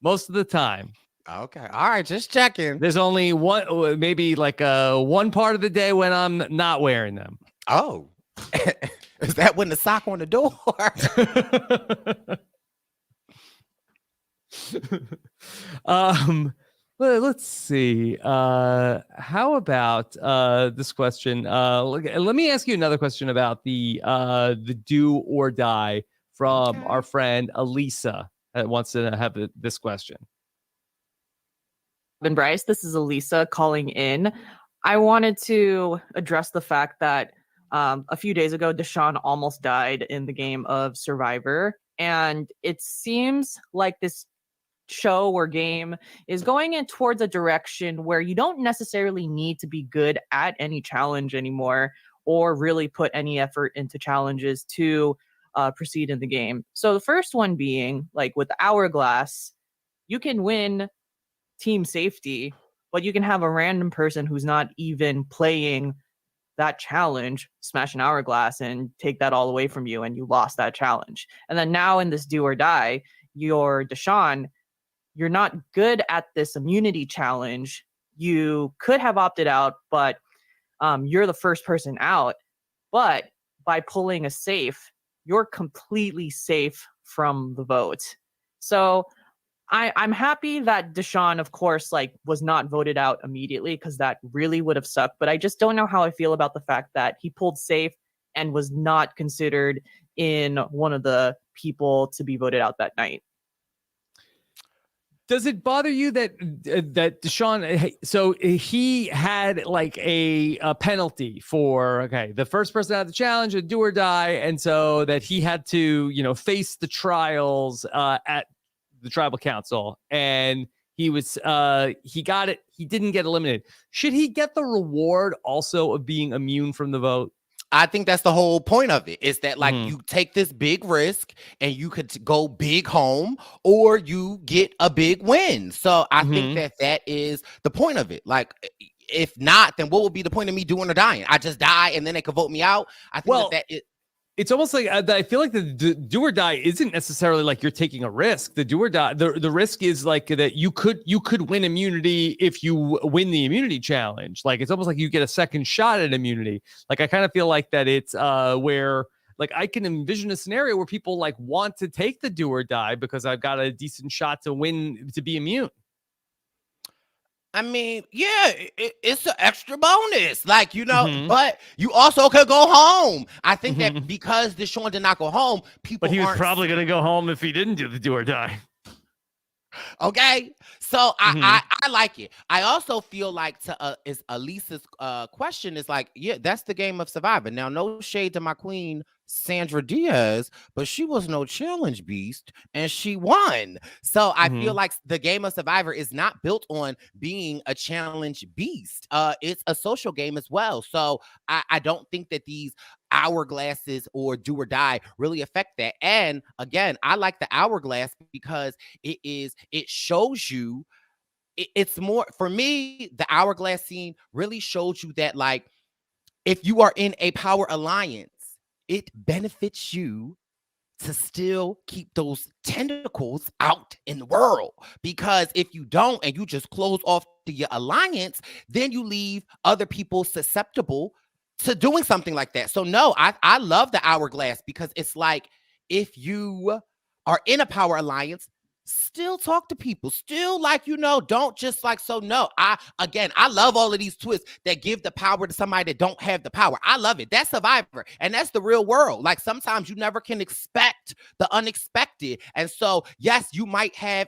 most of the time. Okay. All right. Just checking. There's only one, maybe like one part of the day when I'm not wearing them. Oh, is that when the sock on the door? Let's see. How about this question? Let me ask you another question about the do or die from our friend Elisa that wants to have this question. And Brice, this is Elisa calling in. I wanted to address the fact that a few days ago, Deshaun almost died in the game of Survivor, and it seems like this show or game is going in towards a direction where you don't necessarily need to be good at any challenge anymore or really put any effort into challenges to proceed in the game. So the first one being, like with the hourglass, you can win team safety, but you can have a random person who's not even playing that challenge smash an hourglass and take that all away from you, and you lost that challenge. And then now in this do or die, you're Deshaun, you're not good at this immunity challenge. You could have opted out, but you're the first person out. But by pulling a safe, you're completely safe from the vote. So I'm happy that Deshaun, of course, was not voted out immediately, because that really would have sucked. But I just don't know how I feel about the fact that he pulled safe and was not considered in one of the people to be voted out that night. Does it bother you that Deshaun, so he had like a penalty for, the first person out of the challenge, a do or die, and so that he had to, face the trials at the tribal council, and he got it. He didn't get eliminated. Should he get the reward also of being immune from the vote? I think that's the whole point of it, is that you take this big risk and you could go big home, or you get a big win. So I think that is the point of it. Like, if not, then what would be the point of me doing or dying? I just die and then they could vote me out. I think that is. It's almost like I feel like the do or die isn't necessarily like you're taking a risk. The do or die, the risk is like that you could win immunity if you win the immunity challenge. Like, it's almost like you get a second shot at immunity. Like, I kind of feel like that it's where, like, I can envision a scenario where people like want to take the do or die because I've got a decent shot to win, to be immune. I mean, yeah, it's an extra bonus, but you also could go home. I think that because Deshaun did not go home, but he was probably going to go home if he didn't do the do or die. Okay, so I like it. I also feel like is Elisa's question is like, yeah, that's the game of Survivor. Now, no shade to my queen Sandra Diaz, but she was no challenge beast and she won. So I feel like the game of Survivor is not built on being a challenge beast. It's a social game as well. So I don't think that these hourglasses or do or die really affect that. And again, I like the hourglass because it shows you, it's more, for me, the hourglass scene really shows you that, like, if you are in a power alliance, it benefits you to still keep those tentacles out in the world. Because if you don't and you just close off to your alliance, then you leave other people susceptible to doing something like that. So no, I love the hourglass, because it's like, if you are in a power alliance, still talk to people, still don't just I love all of these twists that give the power to somebody that don't have the power. I love it. That's Survivor, and that's the real world. Like, sometimes you never can expect the unexpected, and so yes, you might have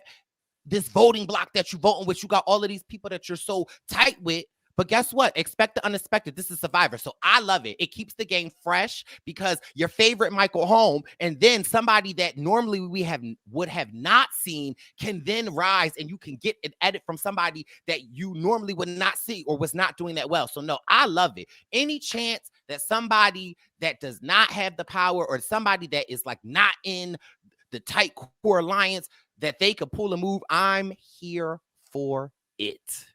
this voting block that you vote in, which you got all of these people that you're so tight with, But guess what? Expect the unexpected. This is Survivor. So I love it. It keeps the game fresh because your favorite might go home, and then somebody that normally would have not seen can then rise, and you can get an edit from somebody that you normally would not see or was not doing that well. So no, I love it. Any chance that somebody that does not have the power, or somebody that is like not in the tight core alliance, that they could pull a move, I'm here for it.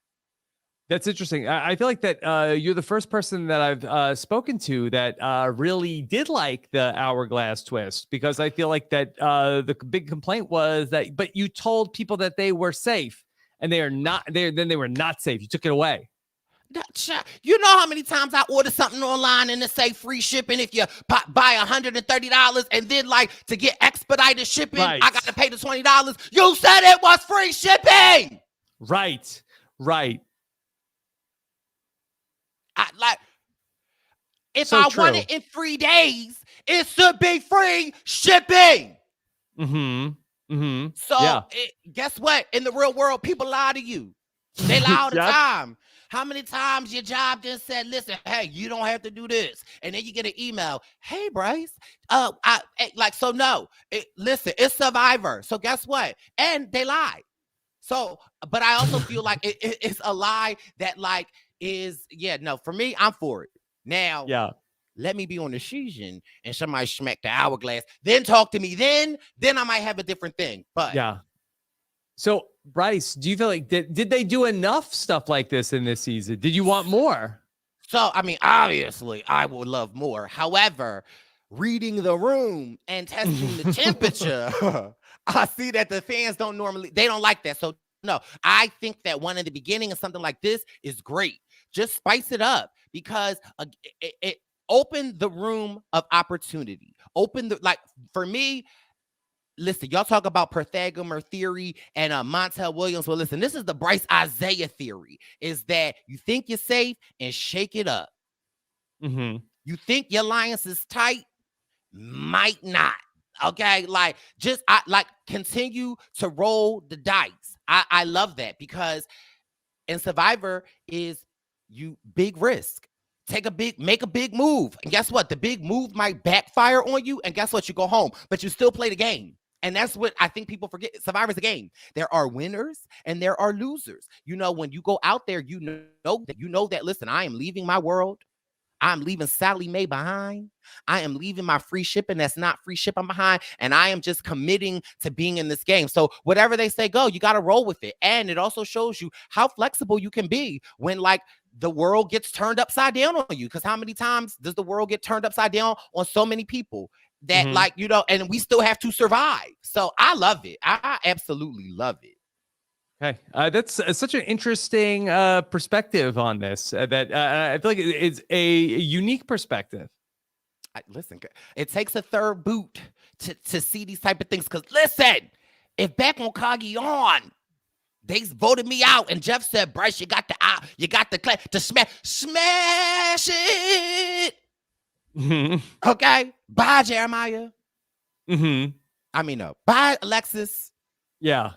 That's interesting. I feel like that you're the first person that I've spoken to that really did like the hourglass twist, because I feel like that the big complaint was that, but you told people that they were safe, and they are not. Then they were not safe. You took it away. You know how many times I order something online and it say free shipping if you buy $130, and then like to get expedited shipping, Right. I got to pay the $20. You said it was free shipping. Right. If So I true. want it in 3 days, it should be free shipping. So Yeah. guess what? In the real world, people lie to you. They lie all the Yep. time. How many times your job just said, listen, hey, you don't have to do this. And then you get an email, hey, Brice. Listen, it's Survivor. So guess what? And they lie. So, but I also feel like it's a lie that like for me, I'm for it. Now, Yeah. let me be on the season and somebody smack the hourglass, then talk to me. Then I might have a different thing. But Yeah. So, Brice, do you feel like did they do enough stuff like this in this season? Did you want more? So, I mean, obviously, I would love more. However, reading the room and testing the temperature, I see that the fans don't like that. So, no, I think that one in the beginning of something like this is great. Just spice it up, because it opened the room of opportunity. For me, listen, y'all talk about Pythagorean theory and Montel Williams. Well, listen, this is the Brice Izyah theory, is that you think you're safe and shake it up. Mm-hmm. You think your alliance is tight, might not. Okay, continue to roll the dice. I love that, because in Survivor is you big risk. Make a big move. And guess what? The big move might backfire on you. And guess what? You go home, but you still play the game. And that's what I think people forget. Survivor's a game. There are winners and there are losers. You know, when you go out there, you know that, listen, I am leaving my world. I'm leaving Sally Mae behind. I am leaving my free shipping that's not free shipping behind. And I am just committing to being in this game. So whatever they say, go, you got to roll with it. And it also shows you how flexible you can be when like the world gets turned upside down on you. Because how many times does the world get turned upside down on so many people that and we still have to survive. So I love it. I absolutely love it. Okay, that's such an interesting perspective on this. I feel like it's a unique perspective. Listen, it takes a third boot to see these type of things. Because listen, if back on Cagayan, they voted me out, and Jeff said, Brice, you got the clay to smash it. Okay, bye, Jeremiah. Mm-hmm. I mean, no, bye, Alexis. Yeah.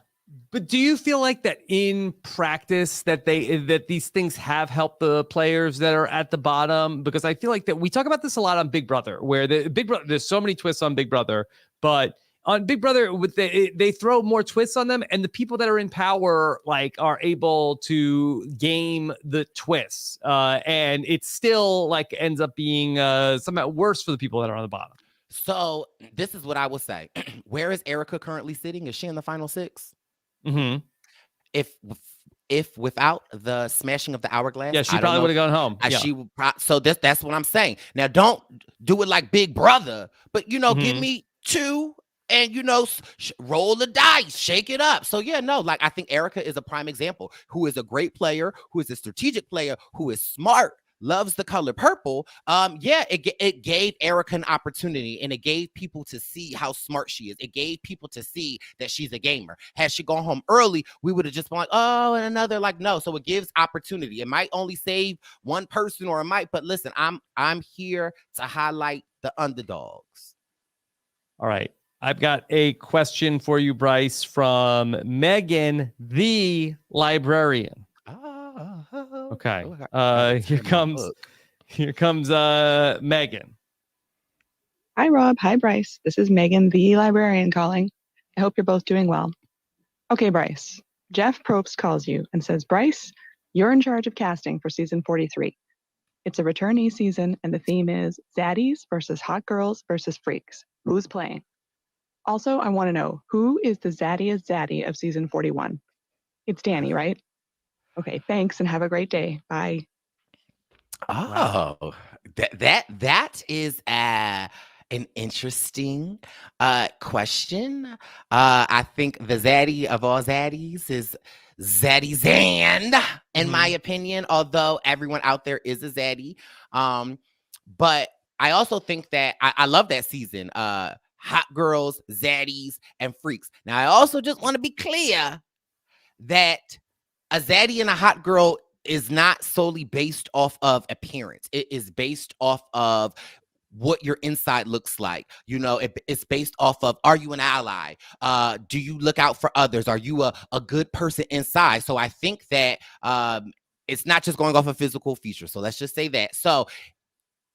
But do you feel like that in practice that these things have helped the players that are at the bottom? Because I feel like that we talk about this a lot on Big Brother, where there's so many twists on Big Brother, but on Big Brother they throw more twists on them, and the people that are in power like are able to game the twists, and it still like ends up being somehow worse for the people that are on the bottom. So this is what I will say. Where is Erica currently sitting? Is she in the final 6? Mm-hmm. If without the smashing of the hourglass, yeah, she probably would have gone home. She would. So that's what I'm saying. Now, don't do it like Big Brother, but give me 2 and roll the dice, shake it up. So yeah, no, like I think Erica is a prime example, who is a great player, who is a strategic player, who is smart, loves the color purple. It gave Erica an opportunity, and it gave people to see how smart she is. It gave people to see that she's a gamer. Had she gone home early, we would have just been like, oh, and another, like, no. So it gives opportunity. It might only save one person, or it might, but listen, I'm here to highlight the underdogs. All right. I've got a question for you, Brice, from Megan, the librarian. Okay. Oh, I gotta Here turn my comes book. Megan. Hi, Rob. Hi, Bryce. This is Megan, the librarian, calling. I hope you're both doing well. Okay, Bryce. Jeff Probst calls you and says, Bryce, you're in charge of casting for season 43. It's a returnee season, and the theme is zaddies versus hot girls versus freaks. Who's playing? Also, I want to know, who is the zaddiest zaddy of season 41? It's Danny, right? Okay, thanks, and have a great day. Bye. Oh, that is an interesting question. I think the zaddy of all zaddies is Zaddy Zand, in my opinion, although everyone out there is a zaddy. But I also think that I love that season. Hot girls, zaddies, and freaks. Now, I also just want to be clear that a zaddy and a hot girl is not solely based off of appearance. It is based off of what your inside looks like. You know, it's based off of, are you an ally? Do you look out for others? Are you a good person inside? So I think that it's not just going off of physical features. So let's just say that. So,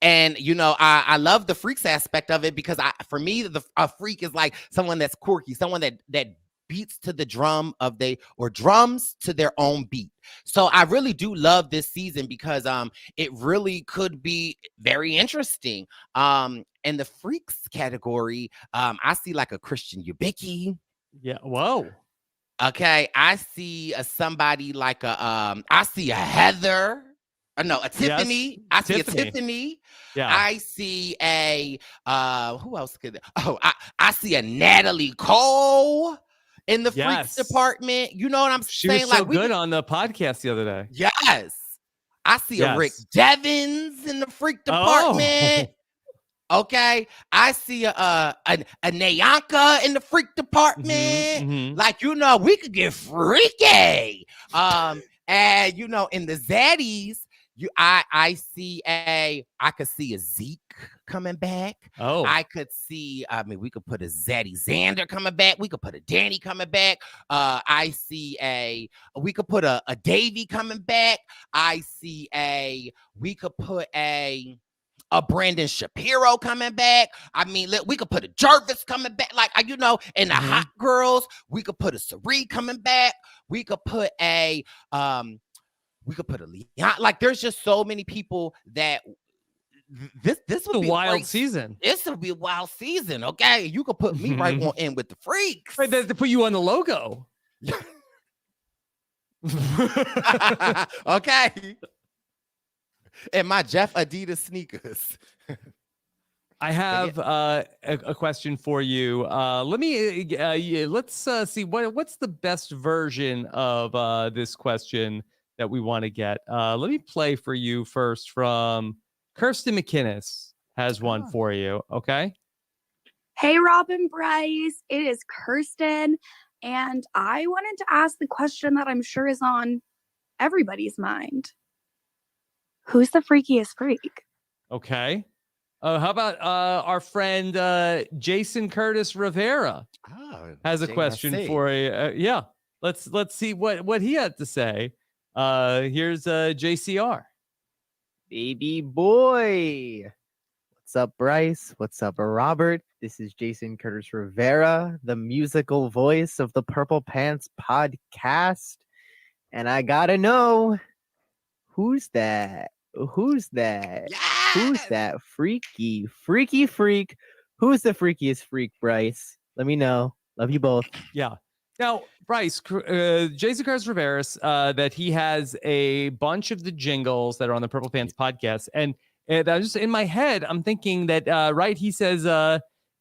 and you know, I love the freaks aspect of it because for me, a freak is like someone that's quirky, someone that beats to the drum of or drums to their own beat. So I really do love this season because it really could be very interesting. In the freaks category, I see like a Christian Yubicki. Yeah. Whoa. Okay, I see somebody like I see a Heather. No, a Tiffany. Yes, I see Tiffany. a Tiffany. Yeah. I see a who else could? Oh, I see a Natalie Cole in the freaks department. You know what I'm She saying? was so Like good on the podcast the other day. Yes. I see a Rick Yes. Devins in the freak department. Okay. I see a Nayanka in the freak department. Like, you know, we could get freaky. And you know, in the zaddies, I could see a Zeke coming back. Oh, I could see, we could put a Zaddy Xander coming back. We could put a Danny coming back. I see we could put a Davy coming back. I see we could put a Brandon Shapiro coming back. I mean, we could put a Jarvis coming back. Like, you know, in the hot girls, we could put a Sari coming back. We could put a Leon. Like, there's just so many people that this would be a wild season. This would be a wild season. Okay, you could put me right on in with the freaks. Right, to put you on the logo. Okay. And my Jeff Adidas sneakers. I have a question for you. Let's see what's the best version of this question that we want to get. Let me play for you first from Kirsten McInnes has one for you. Okay. Hey, Rob and Bryce. It is Kirsten, and I wanted to ask the question that I'm sure is on everybody's mind. Who's the freakiest freak? Okay. How about our friend Jason Curtis Rivera has a question for you. Yeah, let's see what he had to say. Here's JCR. Baby boy. What's up, Bryce? What's up, Robert? This is Jason Curtis Rivera, the musical voice of the Purple Pants podcast. And I gotta know, who's that? Who's that? Yes! Who's that freaky freak? Who's the freakiest freak, Bryce? Let me know. Love you both. Yeah. Now, Bryce, Jason Curtis Rivera, that he has a bunch of the jingles that are on the Purple Pants podcast. And that just in my head, I'm thinking that, right, he says,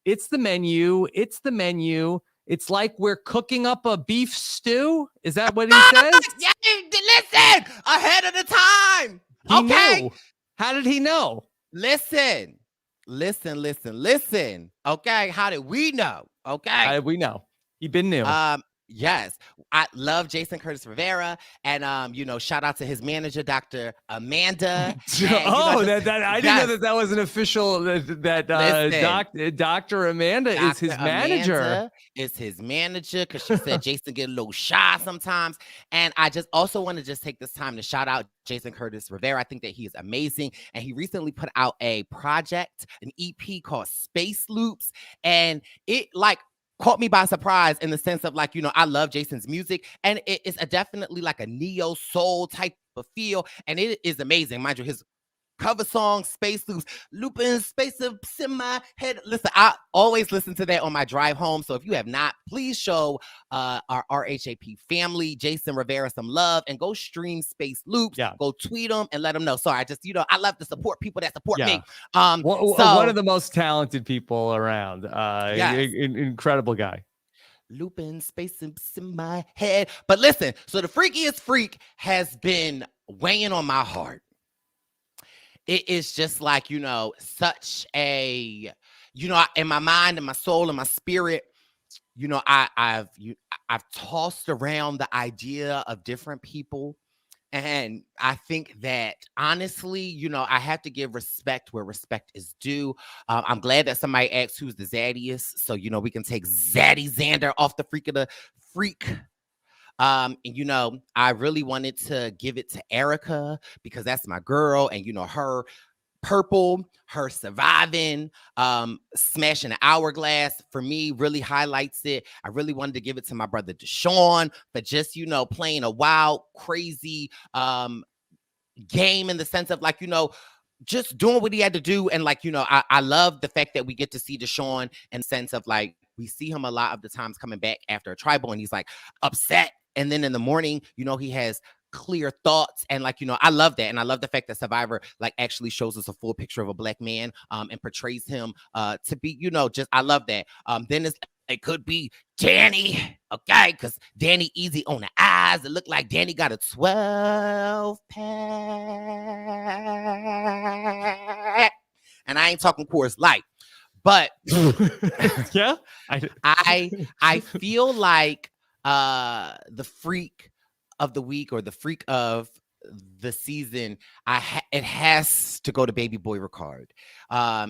it's the menu. It's the menu. It's like we're cooking up a beef stew. Is that what he says? Yeah, listen, ahead of the time. He knew. How did he know? Listen. Okay, how did we know? Okay. We know. He been new. Yes, I love Jason Curtis Rivera, and shout out to his manager, Dr. Amanda. Oh, that I didn't know yes, that was an official. listen, Dr. Amanda is Dr. his manager. Amanda is his manager because she said Jason get a little shy sometimes. And I just also want to just take this time to shout out Jason Curtis Rivera. I think that he is amazing. And he recently put out a project, an EP called Space Loops. And it caught me by surprise in the sense of I love Jason's music, and it's definitely like a neo soul type of feel, and it is amazing. Mind you, his cover song Space Loops, looping space ups in my head. Listen, I always listen to that on my drive home. So if you have not, please show our RHAP family, Jason Rivera, some love and go stream Space Loops. Yeah. Go tweet them and let them know. Sorry, I just I love to support people that support me. One of the most talented people around. Yes. Incredible guy. Looping space ups in my head. But listen, so the freakiest freak has been weighing on my heart. It is just such a, in my mind and my soul and my spirit, I've tossed around the idea of different people. And I think that honestly, I have to give respect where respect is due. I'm glad that somebody asked who's the zaddiest. So, we can take Zaddy Xander off the freak of the freak. I really wanted to give it to Erica because that's my girl, and her purple, her surviving, smashing the hourglass for me really highlights it. I really wanted to give it to my brother Deshaun for just playing a wild, crazy game in the sense of just doing what he had to do. And I love the fact that we get to see Deshaun in the sense of we see him a lot of the times coming back after a tribal and he's upset. And then in the morning, he has clear thoughts. And I love that. And I love the fact that Survivor actually shows us a full picture of a black man and portrays him to be, I love that. Then it could be Danny, okay? Because Danny easy on the eyes. It looked like Danny got a 12 pack. And I ain't talking Coors Light. But yeah, I feel like the freak of the week or the freak of the season, it has to go to Baby Boy Ricard.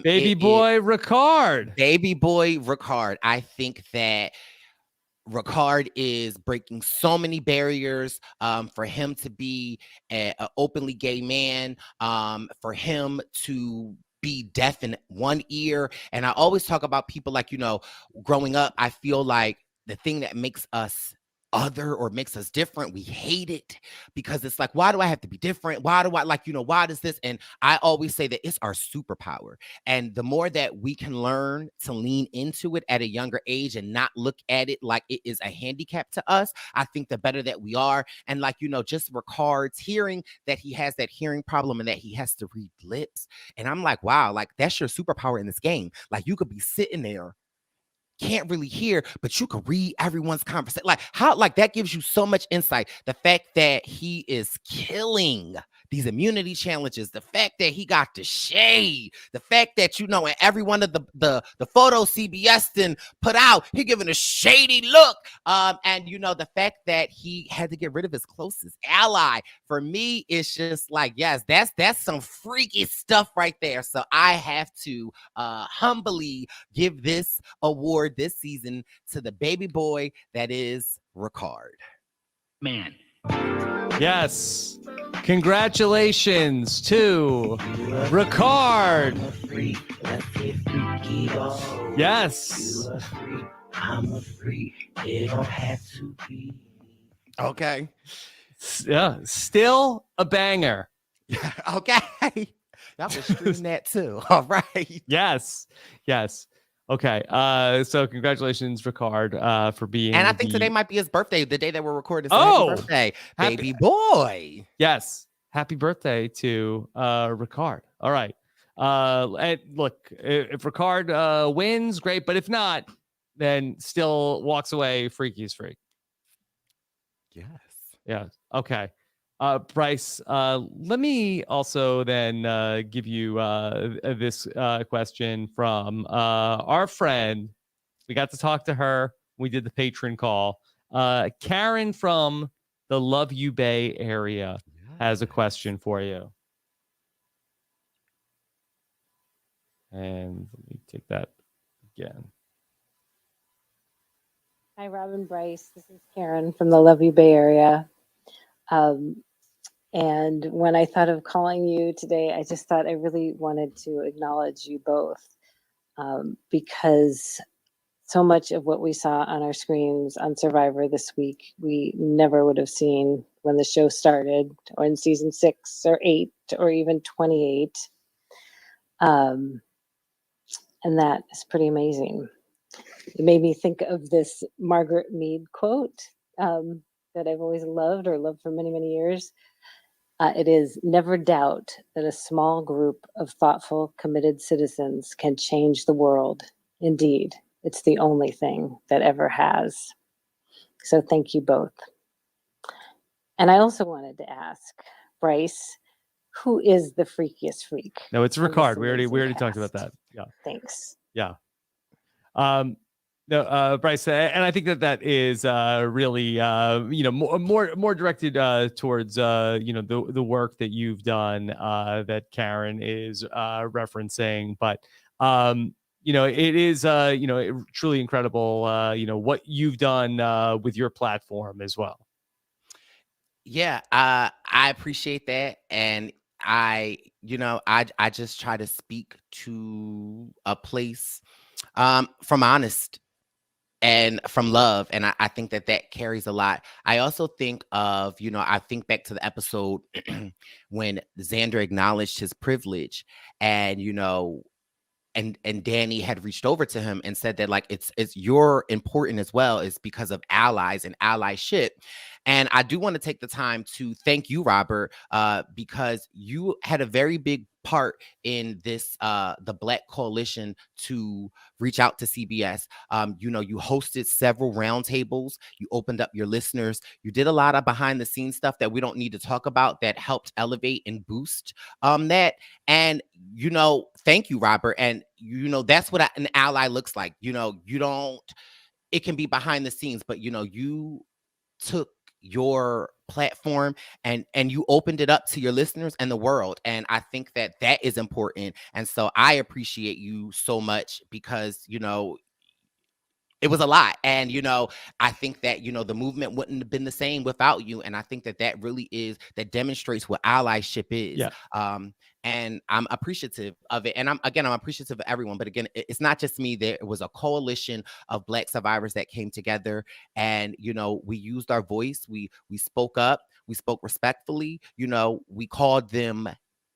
Baby Boy Ricard. I think that Ricard is breaking so many barriers for him to be an openly gay man, for him to be deaf in one ear. And I always talk about people growing up, I feel like the thing that makes us other or makes us different, we hate it because it's why do I have to be different? Why do I why does this? And I always say that it's our superpower. And the more that we can learn to lean into it at a younger age and not look at it like it is a handicap to us, I think the better that we are. And just Ricard's hearing that he has that hearing problem and that he has to read lips. And I'm wow, that's your superpower in this game. You could be sitting there, can't really hear, but you can read everyone's conversation. That gives you so much insight. The fact that he is killing these immunity challenges, the fact that he got the shade, the fact that in every one of the photos CBS then put out, he giving a shady look, and the fact that he had to get rid of his closest ally. For me, it's just yes, that's some freaky stuff right there. So I have to humbly give this award this season to the baby boy that is Ricard. Man. Yes. Congratulations to Ricard. Yes. I'm a freak. It don't have to be. Okay. Yeah. Still a banger. Yeah. Okay. Y'all can stream that too. All right. Yes. Okay. So congratulations, Ricard, for being. And I think today might be his birthday, the day that we're recording. So happy birthday, baby boy. Yes. Happy birthday to Ricard. All right. And look, if Ricard wins, great. But if not, then still walks away. Freaky's freak. Yes. Yeah. Okay. Brice, let me also then give you this question from our friend. We got to talk to her. We did the patron call. Karen from the Love You Bay area has a question for you. And let me take that again. Hi, Robin, Brice. This is Karen from the Love You Bay area. And when I thought of calling you today, I just thought I really wanted to acknowledge you both because so much of what we saw on our screens on Survivor this week, we never would have seen when the show started, or in season 6 or 8 or even 28. And that is pretty amazing. It made me think of this Margaret Mead quote that I've always loved for many, many years. It is, never doubt that a small group of thoughtful, committed citizens can change the world. Indeed, it's the only thing that ever has. So thank you both. And I also wanted to ask Brice, who is the freakiest freak? No, it's Ricard. We already talked about that. Yeah. Thanks. Yeah. No, Brice, and I think that is really more directed towards the work that you've done that Karen is referencing, but it is truly incredible what you've done with your platform as well. Yeah, I appreciate that, and I just try to speak to a place from honest and from love, and I think that carries a lot. I also think of I think back to the episode when Xander acknowledged his privilege, and and Danny had reached over to him and said that like it's you're important as well, is because of allies and allyship. And I do want to take the time to thank you, Robert, because you had a very big part in this the Black Coalition to reach out to CBS. You hosted several roundtables, you opened up your listeners, you did a lot of behind the scenes stuff that we don't need to talk about that helped elevate and boost that. And thank you, Robert. And that's what an ally looks like. It can be behind the scenes, but you took your platform and you opened it up to your listeners and the world, and I think that is important. And so I appreciate you so much because it was a lot. And I think that the movement wouldn't have been the same without you, and I think that really that demonstrates what allyship is. And I'm appreciative of it, and I'm appreciative of everyone. But again, it's not just me. There was a coalition of Black survivors that came together, and we used our voice, we spoke up, we spoke respectfully, we called them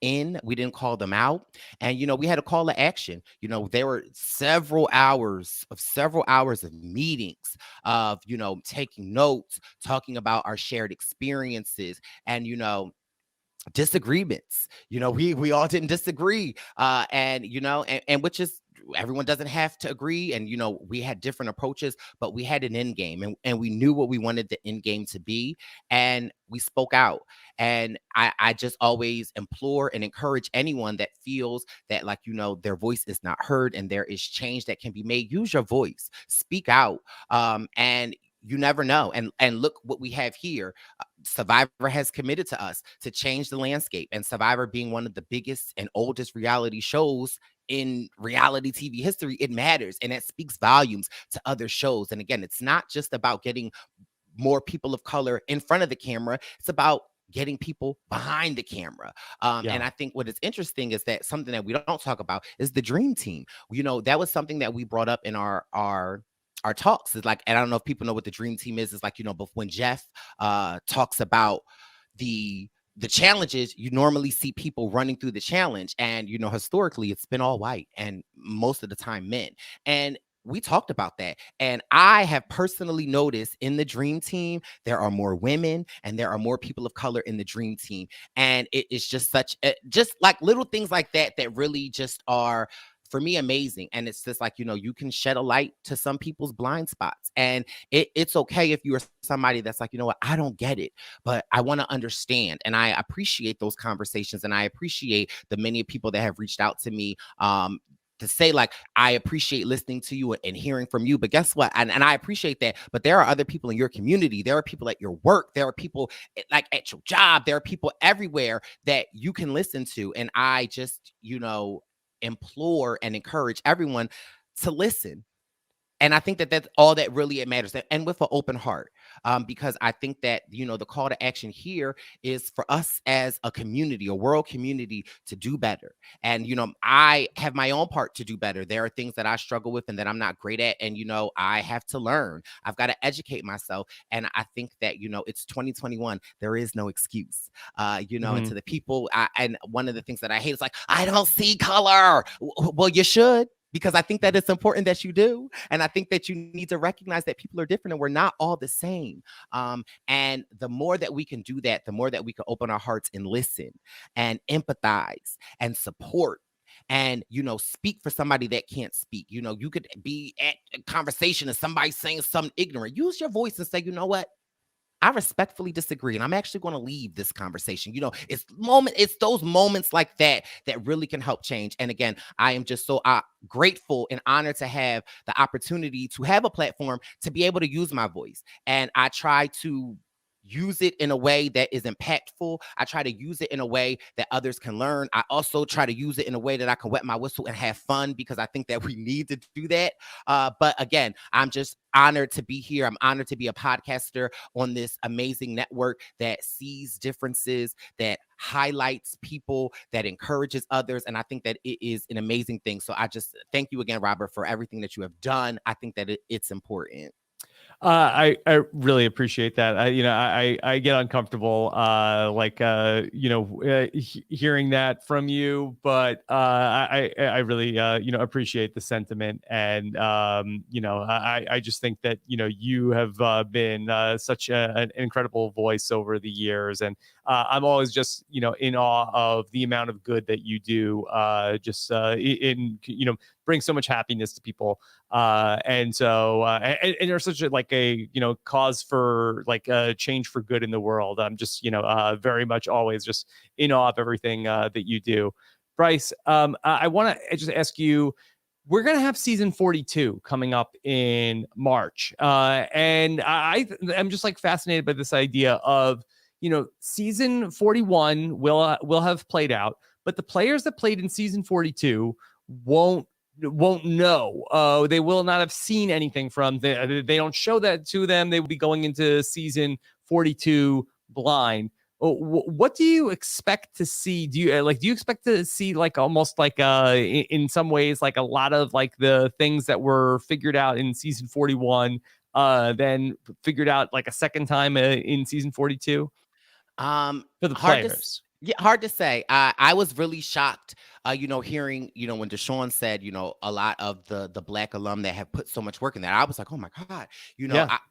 in, we didn't call them out. And we had a call to action. There were several hours of meetings, of taking notes, talking about our shared experiences, and disagreements. We all didn't disagree, and which is, everyone doesn't have to agree, and we had different approaches, but we had an end game, and we knew what we wanted the end game to be, and we spoke out. And I just always implore and encourage anyone that feels that like their voice is not heard and there is change that can be made. Use your voice, speak out, and you never know. And look what we have here. Survivor has committed to us to change the landscape, and Survivor being one of the biggest and oldest reality shows in reality TV history, it matters, and it speaks volumes to other shows. And again, it's not just about getting more people of color in front of the camera, it's about getting people behind the camera. And I think what is interesting is that something that we don't talk about is the dream team. That was something that we brought up in our talks. Is like, and I don't know if people know what the dream team is. It's like, but when Jeff talks about the challenges, you normally see people running through the challenge, and historically it's been all white and most of the time men. And we talked about that, and I have personally noticed in the dream team there are more women and there are more people of color in the dream team. And it is just just like little things like that really just are, for me, amazing. And it's just like, you can shed a light to some people's blind spots, and it's okay if you are somebody that's like, what, I don't get it, but I want to understand. And I appreciate those conversations, and I appreciate the many people that have reached out to me to say like, I appreciate listening to you and hearing from you, but guess what? And I appreciate that, but there are other people in your community. There are people at your work. There are people like at your job. There are people everywhere that you can listen to. And I just, implore and encourage everyone to listen. And I think that that's all that really matters, and with an open heart, because I think that, the call to action here is for us as a community, a world community, to do better. And, I have my own part to do better. There are things that I struggle with and that I'm not great at. And, I have to learn. I've got to educate myself. And I think that, it's 2021. There is no excuse, and to the people. And one of the things that I hate is like, I don't see color. Well, you should. Because I think that it's important that you do. And I think that you need to recognize that people are different and we're not all the same. And the more that we can do that, the more that we can open our hearts and listen and empathize and support and, speak for somebody that can't speak. You could be at a conversation and somebody's saying something ignorant. Use your voice and say, you know what? I respectfully disagree, and I'm actually going to leave this conversation. It's those moments like that that really can help change. And again, I am just so grateful and honored to have the opportunity to have a platform to be able to use my voice. And I try to use it in a way that is impactful. I try to use it in a way that others can learn. I also try to use it in a way that I can wet my whistle and have fun, because I think that we need to do that. But again, I'm just honored to be here. I'm honored to be a podcaster on this amazing network that sees differences, that highlights people, that encourages others. And I think that it is an amazing thing. So I just thank you again, Robert, for everything that you have done. I think that it's important. I really appreciate that. I get uncomfortable, hearing that from you, but I really, appreciate the sentiment. And, I just think that, you have been such an incredible voice over the years. And I'm always just, in awe of the amount of good that you do, bring so much happiness to people. And there's such a cause for change for good in the world. I'm just, very much always just in awe of everything that you do. Brice, I want to just ask you, we're going to have season 42 coming up in March. And I'm just fascinated by this idea of, season 41 will have played out, but the players that played in season 42 won't know. They will not have seen anything from they don't show that to them. They will be going into season 42 blind. What do you expect to see? Do you expect to see almost in some ways a lot of the things that were figured out in season 41 then figured out a second time in season 42 for the players? Hard to say. I was really shocked, hearing, when Deshaun said, a lot of the Black alum that have put so much work in that. I was like, oh my God,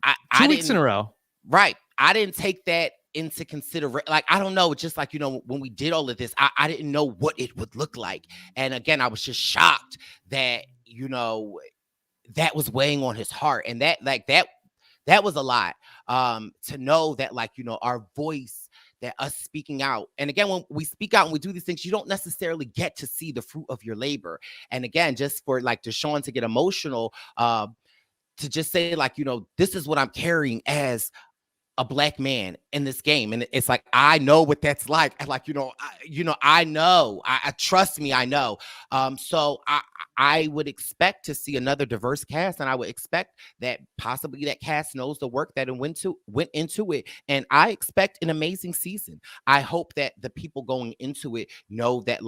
I 2 weeks in a row. Right. I didn't take that into consideration. I don't know. Just when we did all of this, I didn't know what it would look like. And again, I was just shocked that, that was weighing on his heart. And that was a lot, to know that our voice, that us speaking out. And again, when we speak out and we do these things, you don't necessarily get to see the fruit of your labor. And again, just for Deshaun to get emotional, to just say this is what I'm carrying as a Black man in this game. And it's I know what that's like. And I know, I trust me, I know. So I would expect to see another diverse cast, and I would expect that possibly that cast knows the work that went into it. And I expect an amazing season. I hope that the people going into it know that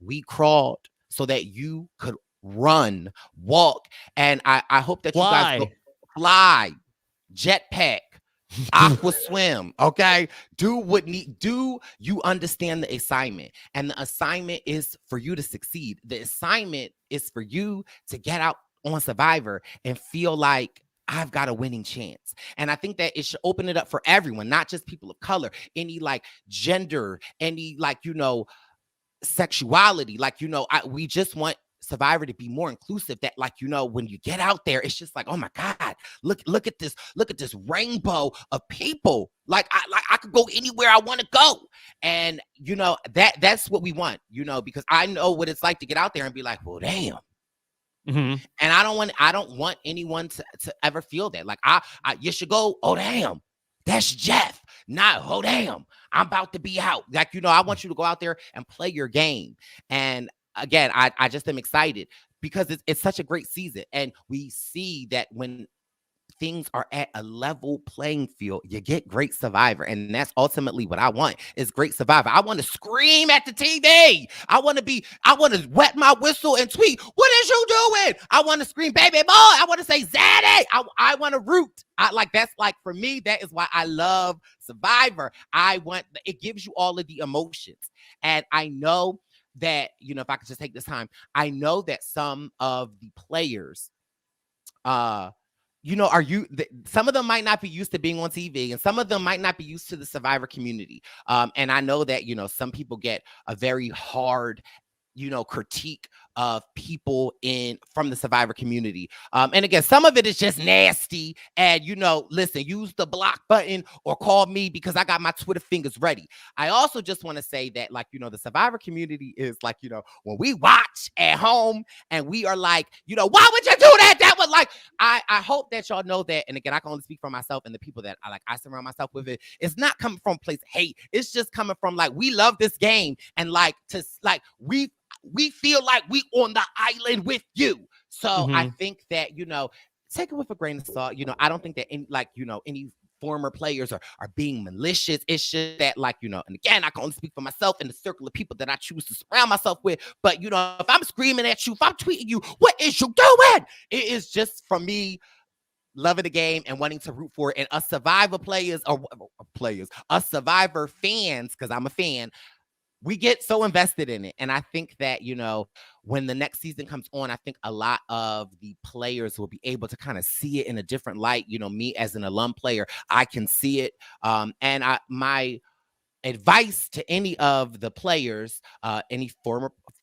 we crawled so that you could run, walk. And I hope that you guys go fly, jetpack, aqua swim. Okay, do you understand the assignment? And the assignment is for you to succeed. The assignment is for you to get out on Survivor and feel like I've got a winning chance. And I think that it should open it up for everyone, not just people of color, any gender, any sexuality. We just want Survivor to be more inclusive, that like, you know, when you get out there, it's just like, oh my God, look at this rainbow of people. Like I could go anywhere I want to go. And you know, that's what we want, you know, because I know what it's like to get out there and be like, well, damn. Mm-hmm. And I don't want anyone to ever feel that. Like you should go, oh damn, that's Jeff. Not, oh damn, I'm about to be out. Like, you know, I want you to go out there and play your game. And again, I just am excited because it's such a great season. And we see that when things are at a level playing field, you get great Survivor. And that's ultimately what I want, is great Survivor. I want to scream at the TV. I want to wet my whistle and tweet, what is you doing? I want to scream, baby boy. I want to say, Zaddy. I want to root. That's like, for me, that is why I love Survivor. It gives you all of the emotions. And I know that, you know, if I could just take this time, I know that some of the players, you know, some of them might not be used to being on TV, and some of them might not be used to the Survivor community. And I know that, you know, some people get a very hard, you know, critique of people from the Survivor community. And again, some of it is just nasty. And, you know, listen, use the block button or call me because I got my Twitter fingers ready. I also just want to say that, like, you know, the Survivor community is like, you know, when we watch at home and we are like, you know, why would you do that? That was like, I hope that y'all know that. And again, I can only speak for myself and the people that I surround myself with. It's not coming from a place of hate. It's just coming from like, we love this game. And like, we feel like we on the island with you. So I think that, you know, take it with a grain of salt. You know, I don't think that any former players are being malicious. It's just that, like, you know, and again, I can only speak for myself and the circle of people that I choose to surround myself with. But, you know, if I'm screaming at you, if I'm tweeting you, what is you doing? It is just for me loving the game and wanting to root for it. And us Survivor us Survivor fans, because I'm a fan, we get so invested in it. And I think that, you know, when the next season comes on, I think a lot of the players will be able to kind of see it in a different light. You know, me as an alum player, I can see it. And my advice to any of the players, any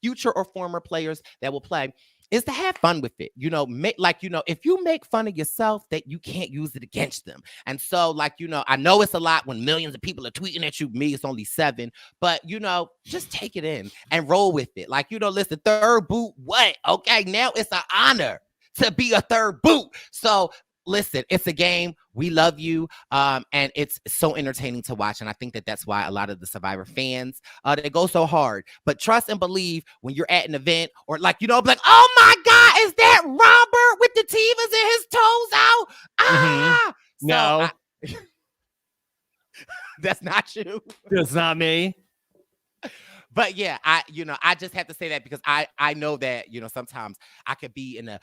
future or former players that will play, is to have fun with it. You know, if you make fun of yourself, that you can't use it against them. And so, like, you know, I know it's a lot when millions of people are tweeting at you. Me, it's only 7, but, you know, just take it in and roll with it. Like, you know, listen, third boot, what? Okay, now it's an honor to be a third boot. So listen, it's a game. We love you. And it's so entertaining to watch. And I think that that's why a lot of the Survivor fans, they go so hard. But trust and believe when you're at an event or like, you know, like, oh my God, is that Robert with the Tivas and his toes out? Ah! No. That's not you. That's not me. But yeah, I just have to say that because I know that, you know, sometimes I could be in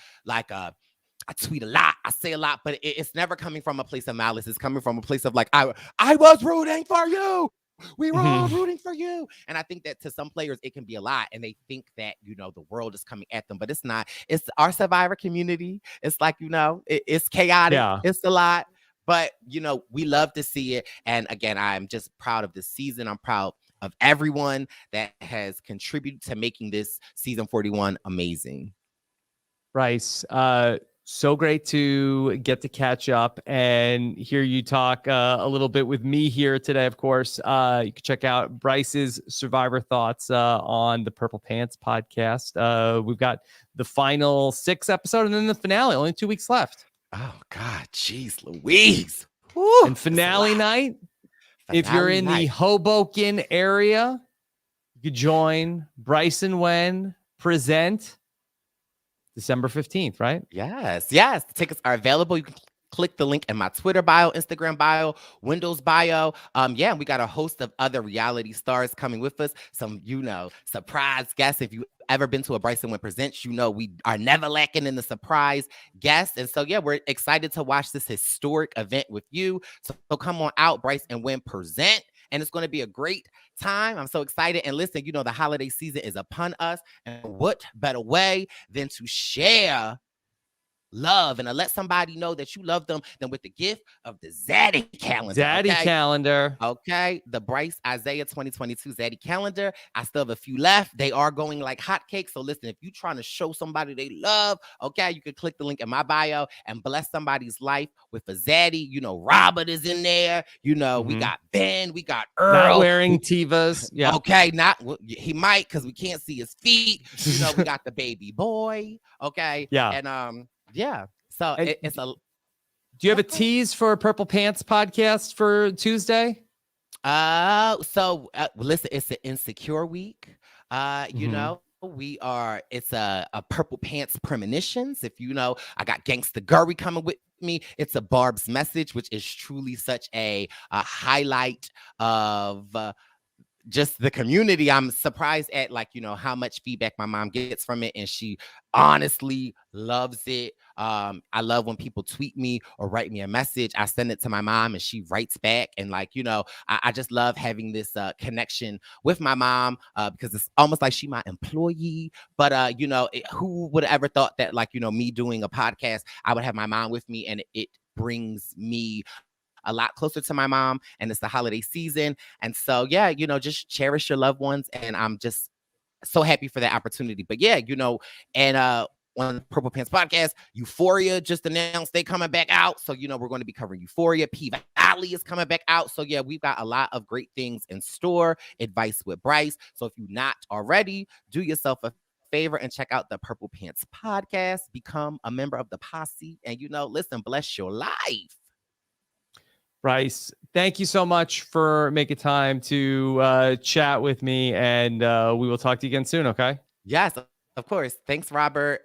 I tweet a lot, I say a lot, but it's never coming from a place of malice. It's coming from a place of like, I was rooting for you. We were all rooting for you. And I think that to some players, it can be a lot. And they think that, you know, the world is coming at them, but it's not. It's our Survivor community. It's like, you know, it's chaotic. Yeah. It's a lot. But, you know, we love to see it. And again, I'm just proud of this season. I'm proud of everyone that has contributed to making this season 41 amazing. Brice, so great to get to catch up and hear you talk a little bit with me here today. Of course, you can check out Brice's Survivor thoughts on the Purple Pants podcast. We've got the final 6 episode and then the finale. Only 2 weeks left. Oh God, jeez, Louise! Woo, and finale night. If you're in the Hoboken area, you could join Brice and Wen present December 15th, right? Yes. The tickets are available. You can click the link in my Twitter bio, Instagram bio, Windows bio. And we got a host of other reality stars coming with us. Some, you know, surprise guests. If you ever been to a Brice and Wen Presents, you know we are never lacking in the surprise guests. And so, we're excited to watch this historic event with you. So come on out, Brice and Wen Present. And it's going to be a great time. I'm so excited. And listen, you know, the holiday season is upon us. And what better way than to share love and to let somebody know that you love them, then with the gift of the Zaddy calendar. Zaddy calendar. Okay, the Brice Izyah 2022 Zaddy calendar. I still have a few left. They are going like hotcakes. So listen, if you're trying to show somebody they love, okay, you can click the link in my bio and bless somebody's life with a Zaddy. You know, Robert is in there. You know, we got Ben, we got Earl. Not wearing Tivas. Yeah. Okay, he might because we can't see his feet. You know, we got the baby boy. Okay. Yeah. And yeah. So it's a. Do you have a tease for Purple Pants podcast for Tuesday? Listen, it's an insecure week. You know, it's a Purple Pants premonitions. If you know, I got Gangsta Gurry coming with me. It's a Barb's message, which is truly such a highlight of just the community. I'm surprised at how much feedback my mom gets from it, and she honestly loves it. I love when people tweet me or write me a message. I send it to my mom and she writes back, and I just love having this connection with my mom because it's almost like she my employee. But who would have ever thought that me doing a podcast, I would have my mom with me, and it brings me a lot closer to my mom, and it's the holiday season. And so, yeah, just cherish your loved ones. And I'm just so happy for that opportunity. But yeah, and on Purple Pants podcast, Euphoria just announced they coming back out. So, we're going to be covering Euphoria. P Valley is coming back out. So yeah, we've got a lot of great things in store. Advice with Brice. So if you're not already, do yourself a favor and check out the Purple Pants podcast. Become a member of the posse, and listen, bless your life. Brice, thank you so much for making time to chat with me, and we will talk to you again soon, okay? Yes, of course. Thanks, Robert.